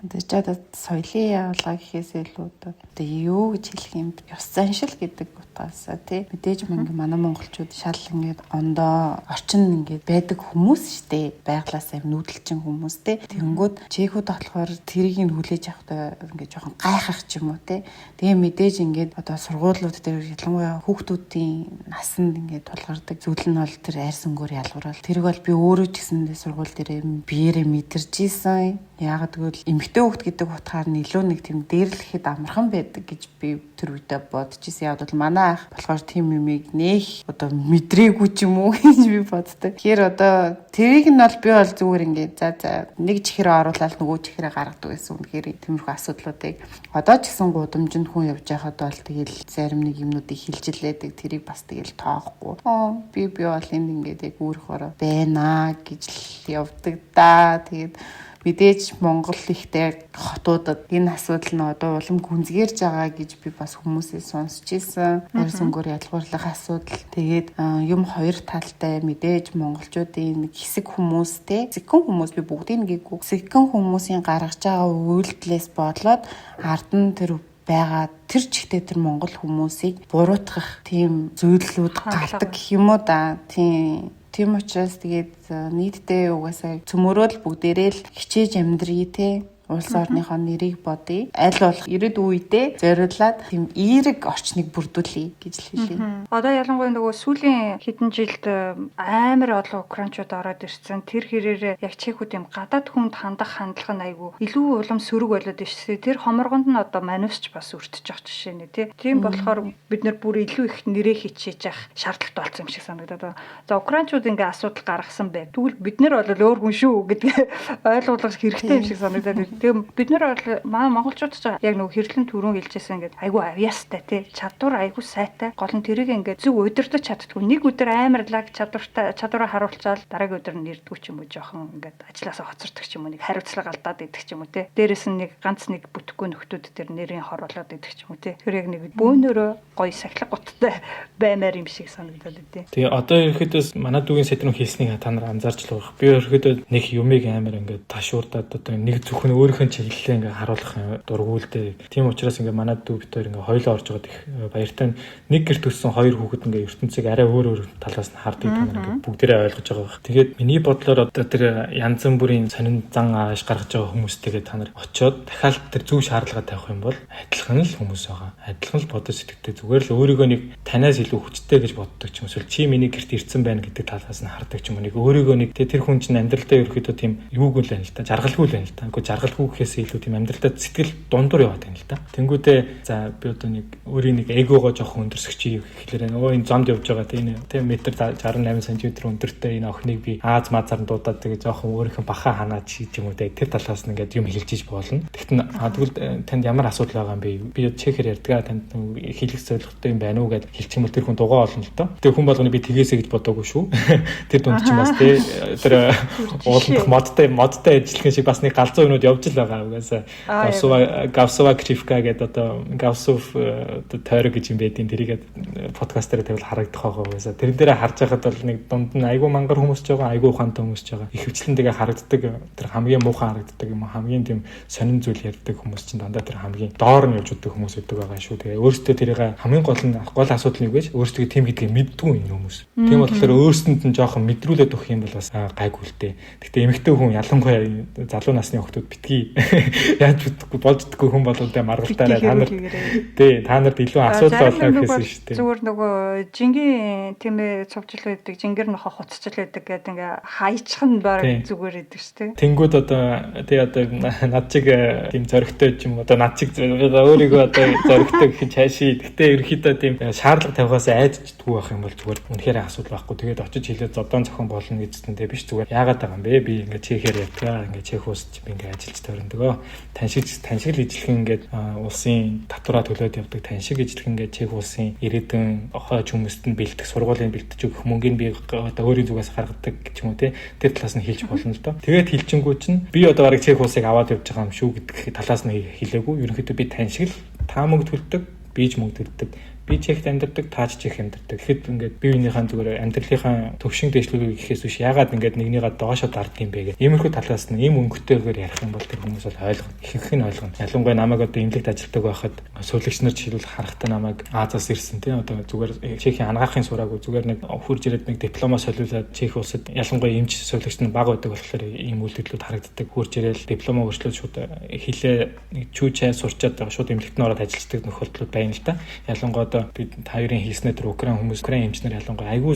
Тэгээд соёлын ялгаа гэхээс илүү одоо юу гэж хэлэх юм ёс заншил гэдэг утгаас тий мэдээж манай монголчууд шал ингээд ондоо орчин ингээд байдаг хүмүүс штэ байглаасаа нүүдэлчин хүмүүс тий тэгэнгүүт чехүүд болохоор тэрийг нь хүлээж авахдаа ингээд жоохон гайхах ч юм уу тий тэгээ мэдээж ингээд одоо сургуулиуд дээр ялангуяа хүүхдүүдийн насанд ингээд тулгардаг зүйл нь бол тэр айрсангөр ялгарвал тэрийг бол би өөрөө ч гэсэндээ сургууль дээр биеэрээ мэдэрч ийсэн. Яг тэгвэл эмэгтэй хүүхд гэдэг утгаар нь илүү нэг тийм дээрлэхэд амархан байдаг гэж би тэр үедээ бодож ийсэн. Яг бол манай ах болохоор тийм юмыг нэх одоо мэдрээгүй ч юм уу гэж би боддог. Тэгэхээр одоо тэрийг нь бол би бол зүгээр ингээд за нэг чихрээ оруулаад нөгөө чихрээ гаргадаг гэсэн. Үнэхээр тиймэрхүү асуудлуудыг одоо ч гэсэн гудамжинд хүн явж байхад бол тэгэл зарим нэг юмнуудыг хилжилээдэг. Тэрийг бас тэгэл тоохгүй. Би бол энд ингээд яг өөрөөр байна гэж л явдаг да. Тэгээд мэдээж Монгол ихтэй хотуудад энэ асуудал нь одоо улам гүнзгийрж байгаа гэж би бас хүмүүсээс сонсч ийсэн. Ярьсангээр ялгуурлах асуудал. Тэгээд юм хоёр талтай мэдээж монголчуудын хэсэг хүмүүстэй зэгхэн хүмүүс би бүгдийг гээгүй. Зэгхэн хүмүүсийн гаргаж байгаа үйлдэлээс бодлоод ард нь тэр байгаа тэр чигтээ тэр монгол хүмүүсийг буруутгах тийм зөвлөлүүд гардаг гэх юм уу да. Тийм учраас тэгээд нийтдээ угаасаа цөмөрөөл бүгдээрээ л хичээж амьдрий те улс орныхоо нэрийг бодъё. Аль болох ирээдүйн үедээ зориулаад тийм эерэг орчныг бүрдүүлье гэж хэлээ. Одоо ялангуяа нөгөө сүүлийн хэдэн жилд амар олон украинчууд ороод ирсэн. Тэр хэрээр яг чехүүд юм гадаад хүнд хандах хандлага нь айгүй илүү улам сөрөг болоод ирсэн. Тэр хоморгонд нь одоо манусч бас өртөж явах жишээ нэ тий. Тийм болохоор бид нар бүр илүү их нэрээ хичээж явах шаардлагатай болсон юм шиг санагдаад. За украинчууд ингээ асуудал гаргасан бай. Тэгвэл бид нар бол өөр хүн шүү гэдгийг ойлгуулах хэрэгтэй юм шиг санагдаад. Тэгээ бид нар бол монголчууд ч яг нөгөө хэрлэн түрүүн хэлжсэн ингээд айгүй авьяастай тий чадвар айгүй сайтай гол нь тэрийг ингээд зүг удирдах чаддгүй нэг өдөр амар лаг чадвараа харуулчаал дараагийн өдөр нь нэрдгүү ч юм уу жоохон ингээд ажилласаа хоцордог ч юм уу нэг хариуцлага алдаад идэх ч юм уу тий дээрэс нь нэг ганц нэг бүтэхгүй нөхдүүд тэр нэрийн хоруулаад идэх ч юм уу тий тэр яг нэг бөөнөрөө гоё сахилга гуттай баймаар юм шиг санагдаад тий. Тэгээ одоо ерөөхдөө манай дүүгийн сэтрэн хэлснийг та нар анзаарч л байгаа. Би ерөөхдөө нэг юмыг амар ингээд ташуурдаад одоо нэг зөвхөн өөрийнхөө чиглэлээ ингээ харуулах дургуулдэ. Тийм учраас ингээ манай дүү битээр ингээ хоёлоо орж байгаад их баяртай. Нэг гэр төссөн хоёр хүүхэд ингээ ертөнцийг арай өөр талаас нь хардаг та нар ингээ бүгдээрээ ойлгож байгаа байх. Тэгээд миний бодлоор одоо тэр янз бүрийн сонин зан ааш гаргаж байгаа хүмүүстэйгээ та нар очиод дахиад тэр зөв шаардлага тавих юм бол адилхан л хүмүүс байгаа. Адилхан л бодож сэтгэдэг. Зүгээр л өөрийгөө нэг танаас илүү хүчтэй гэж боддог ч юм эсвэл чи миний гэрт ирсэн байна гэдэг талаас нь хардаг ч юм уу. Нэг өөрийгөө нэг тэр хүн чинь амьдралдаа ерөөхдөө тийм юуг л байна л та. Жаргалгүй л байна л та. Үгүй жаргалгүй гэхээс илүү тийм амьдралдаа сэтгэл дундуур яваад байна л да. Тэнгүүдээ за би одоо нэг өөрийн нэг эгогоо жоох өндөрсөх чи гэхлээр нөгөө энэ зомд явж байгаа тийм метр 68 см өндөртэй энэ охиныг би Аз мазаар дуудаад тэгээ жоох өөрийнхөө баха ханаад чи юм уу тэр талаас нь ингээд юм хэлжиж болно. Тэгтэн тэгвэл танд ямар асуудал байгаа юм бэ? Би чехэр ярьдгаа танд хэлэх зорилготой юм байна уу гэж хэлчих юм бол тэр хүн дугаа олно л доо. Тэгээ хүн болгоны би тгээсэ гэж бодоогүй шүү. Тэр дунд ч юм бас тэр ууландах модтай ажиллах шиг бас нэг галзуу юмуд явж явж л байгаа угаасаа. Гавсова Кривка гэдэг одоо Гавсов тойрог гэж юм байдیں۔ Тэрийг подкастаар тавил харагдах байгаа угаасаа. Тэрэн дээрээ харж байхад бол нэг дунд нь айгүй мангар хүмүүс ч байгаа, айгүй ухаантай хүмүүс ч байгаа. Ихэвчлэн тэгээ харагддаг тэр хамгийн муухай харагддаг юм, хамгийн тийм сонин зүйл ярьдаг хүмүүс чинь дандаа тэр хамгийн доор нь явж уддаг хүмүүс гэдэг байгаа шүү. Тэгээ өөрсдөө тэрийг хамгийн гол асуудал нь юу гэж өөрсдөө тийм гэдгийг мэддгүй энэ хүмүүс. Тийм болохоор өөрсдөнд нь жоохон мэдрүүлээд өгөх юм бол бас гайгүй л дээ. Гэхдээ эмэгтэй хүн ялангуяа залуу насны охтууд битгий яаж бодохгүй болж идэггүй хүн болоо тэ маргалтаараа та нарт илүү асуудал болно гэсэн шүү дээ. Зүгээр нөгөө жингийн тийм ээ цовжил байдаг, жингэр нохо хуцчил байдаг гэдэг ингээ хайчих нь баг зүгээр байдаг шүү дээ. Тэнгүүд одоо над чиг тийм зөрөгтэй ч юм одоо над чиг өөрийгөө одоо зөрөгтэй гэж хайший. Гэхдээ ерөөхдөө тийм шаардлага тавихаас айдчихдгүй байх юм бол зүгээр үнэхээр асуудал байхгүй. Тэгээд очиж хэлээд зодон зохион болно гэжсэн дээ биш зүгээр яагаад байгаа юм бэ? Би ингээ чехээр явдаг. Ингээ чех уусч би ингээ ажиллаж тойрондгоо. Таншиг ижилхэн ингээд улсын татвараа төлөөд явдаг. Таншиг ижилхэн ингээ чех улсын ирээдүйн хойч хүмүүст нь бэлдэх сургуулийн бэлдэж өгөх мөнгөний би одоо өөрийн зүгээс гаргадаг гэж юм уу те. Тэр талаас нь хэлж болно л доо. Тэгээд хэлчингүү чинь би одоо барыг чех улсыг аваад явж байгаа юм шүү гэдэг талаас нь хэлээгүй. Ерөнхийдөө би таншиг л та мөнгө төлдөг, би ч мөнгө төлдөг. Би чехт амьдардаг, таач чех амьдардаг. Тэгэхэд ингээд биеийнхээ зүгээр амьдралынхаа төвшин дэвшлүүлгийг гэхээс биш ягаад ингээд нэгнийгээ доошо дарддаг юм бэ гэх. Иймэрхүү талаас нь ийм өнгөтэйгээр ярих юм бол тэр хүмүүс бол ойлгоно. Ихэнх нь ойлгоно. Ялангуяа намайг одоо эмнэлэгт ажилладаг байхад сувлагч нар жишээлбэл харахтаа намайг Азаас ирсэн тийм одоо зүгээр чехийн ангаахын сураагүй зүгээр нэг хурж ирээд нэг дипломоо солиулаад чех улсад ялангуяа эмч сувлагч нар бага байдаг болохоор ийм үйлдэлүүд харагддаг. Хурж ирээл дипломоо өршлөөд шууд хилээ чүүчээ сурчаад шууд эмнэлэгт нь ороод ажилладаг нөхөрлөлүүд байна л да. Ялангуяа би таарын хийснээр тэр Украин хүмүүс Украин эмчнэр ялангуяа айгүй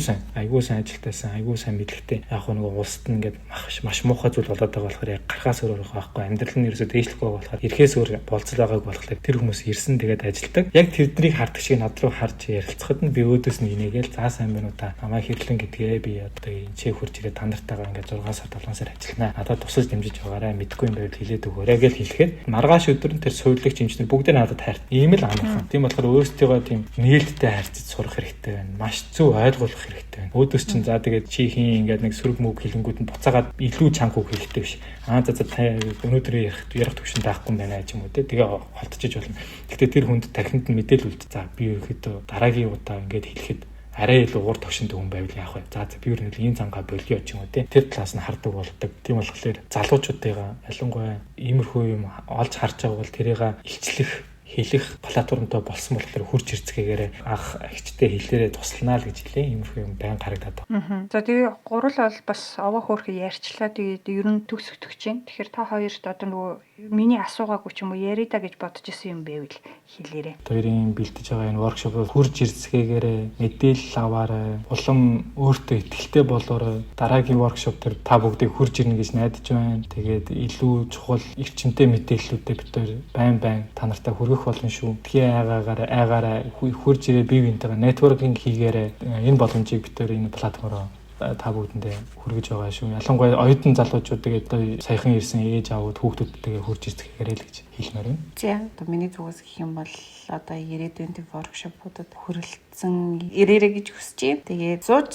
сайн ажилтайсан, айгүй сайн мэдлэгтэй. Яг нөгөө улсад нь ингээд маш муухай зүйл болоод байгаа болохоор яг гарахаас өөр байхгүй. Амьдрал нь ерөөсөө дээшлэхгүй болохоор ирэхээс өөр болцол байгааг болохоор тэр хүмүүс ирсэн тэгээд ажилдаг. Яг тэднийг хардаг шиг над руу харж ярилцахад нь би өөдөөс нь инээгээл за сайн байна уу та намайг хэрлэн гэдгээ би одоо энэ чех хурж ирээд та нартайгаа ингээд 6 сар 7 сар ажиллана. Надад тусаж дэмжиж байгаарай. Мэдгүй юм байвал хэлээд өгөөрэй гэж хэлэхэд маргааш өдөр нь тэр сувлагч эмчнэр бүгдээ надад хайрт. Ийм л амархан. Тийм болохоор өөрсдөө тийм нээлттэй харьцаж сурах хэрэгтэй байна. Маш зөв ойлгох хэрэгтэй байна. Өөдөөс чинь за тэгээд чи хийн ингээд нэг сөрөг мөг хэлэнгүүд нь буцаагаад илүү чанга үг хэлэхтэй биш. За та өнөөдөр ярих төвшин байхгүй юм байна ч юм уу те. Тэгээ холтчихж болно. Гэхдээ тэр хүнд тархинд нь мэдээлэл үлд. За би ерөөхдөө дараагийн удаа ингээд хэлэхэд арай илүү урд төвшөнд хүн байвал яах вэ? За би ер нь ийм зангаа болио ч юм уу те. Тэр талаас нь хардаг болдог. Тийм болохоор залуучуудыгаа ялангуяа иймэрхүү юм олж харж байгаа бол тэрийг илчлэх хэлэх платформтой болсон болохоор хурж ирцгээгээр анх агчтай хэлээрээ тусланаа л гэж хэлээ. Иймэрхүү юм байн харагдаад байна. За тэгээ гурал бол бас овоо хөөрхө ярьчлаа. Тэгээд ер нь төгсөгдөж чинь. Тэгэхээр та хоёрт одоо нөгөө миний асуугаагүй ч юм уу ярида гэж бодож исэн юм байвал хэлээрэй. Хоёрын бэлтэж байгаа энэ воркшопыг хурж ирцгээгээр мэдээлэл аваарай. Улам өөртөө ихтэй болоорой. Дараагийн воркшоп дээр та бүгдийг хурж ирнэ гэж найдаж байна. Тэгээд илүү чухал эрчимтэй мэдээллүүдээ бид хоёр байн та нартай хүргэх болно шүү. Тэгээ айгаараа хурж ирээ бие биентэйгээ нэтворкинг хийгээрэй. Энэ боломжийг бид хоёр энэ платформоор та бүгдэндээ хүргэж байгаа шүү. Ялангуяа оюутан залуучуудыг одоо саяхан ирсэн ээж аавууд хүүхдүүдтэйгээ хурж ирцгээхээрэй л гэж хэлмээр байна. За одоо миний зүгээс гэх юм бол одоо ирээдүйн воркшопуудад хүрэлцэн ирээрэй гэж хүсэж байна. Тэгээд зууж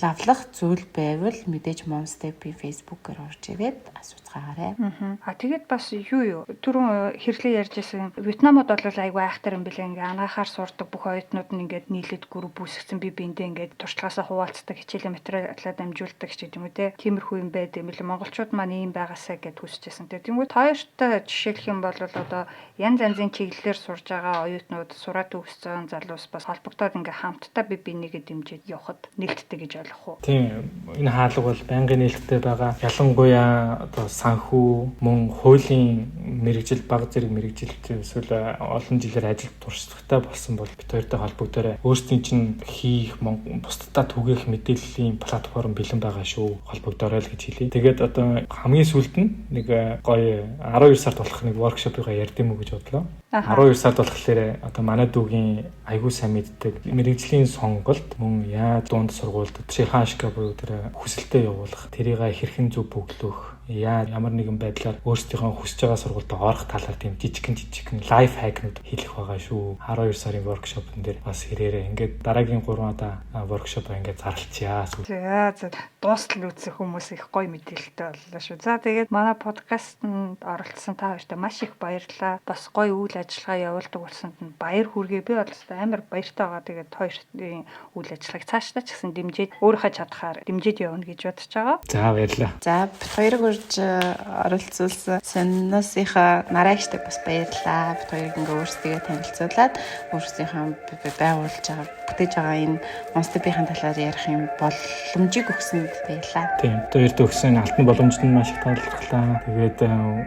лавлах зүйл байвал мэдээж Momstep-ийн Facebook-оор орж ирээд асууцгаарай. Тэгээд бас юу түрүүн хэрлээ ярьжсэн Вьетнамд бол айгүй айхтар юм билээ. Ингээ анаахаар сурдаг бүх оюутнууд нь ингээд нийлээд групп үүсгэсэн бие биендээ ингээд туршлагаасаа хуваалцдаг, хичээлийн материалаа дамжуулдаг ч юм уу те. Тиймэрхүү юм байд юм билээ. Монголчууд маань ийм байгаасаа гэд хүсэжсэн. Тэгвэл хоёртой жишээлх юм бол одоо янз янзын чиглэлээр сурж байгаа оюутнууд сураад өгсөн залуус бас холбогдоод ингээ хамтдаа бие бинийгээ дэмжиж явахад нээлттэй гэж ойлгох уу? Тийм. Энэ хаалга бол байнгын нээлттэй байгаа. Ялангуяа одоо санхүү, мөн хуулийн мэрэгжил, баг зэрэг мэрэгжил эсвэл олон жилээр ажил туршлагатай болсон бол бид хоёртой холбогдорой. Өөрсдийн чинь хийх бусдадаа түгээх мэдээллийн платформ бэлэн байгаа шүү. Холбогдорой л гэж хэлье. Тэгээд одоо хамгийн сүүлд нь нэг гоё 12 сард болох нэг воркшопыгаа ярьдсан мүү гэж бодлоо. 12 сард болохоор одоо манай дүүгийн аягүй сайн мэддэг мэрэгжлийн сонголт мөн яаж дунд сургуульд ширхан ашиг буюу тэр хүсэлтэд явуулах тэрийг хэрхэн зөв бөглөх ямар нэгэн байдлаар өөрсдийнхөө хүсэж байгаа сургуульд орох талаар тийм жижигхэн лайф хакнууд хэлэх байгаа шүү. 12 сарын воркшопн дээр бас ирээрээ. Ингээд дараагийн 3 удаа воркшопоо ингээд зарлцъя. За дуустал үзэх хүмүүс их гоё мэдээлэлтэй боллоо шүү. За тэгээд манай подкастт оролцсон та хоёртаа маш их баярлалаа. Бас гоё үйл ажиллагаа явуулдаг болсонд нь баяр хүргэе. Би бол амар баяртай байгаа. Тэгээд хоёрын үйл ажиллагааг цаашдаа ч гэсэн дэмжиж өөрийнхөө чадхаар дэмжиж явна гэж бодож байгаа. За баярлалаа. За бид хоёрыг урьж оролцуулсан Сонносынхаа мараагчтай бас баярлалаа. Бид хоёрыг ингээ өөрсдөө танилцуулаад өөрсдийнхөө байгуулж байгаа бүтээж байгаа энэ Monstep-ийн талаар ярих юм боломжийг өгсөнд баярлалаа. Тийм. Хоёрт өгсөн алтан боломжтой нь маш их талархлаа. Тэгээд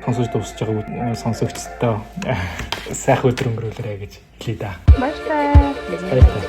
сонсож дуусч байгаа сонсогчдоо сайхан өдөр өнгөрүүлээрэй гэж хэлье да. Баярлалаа.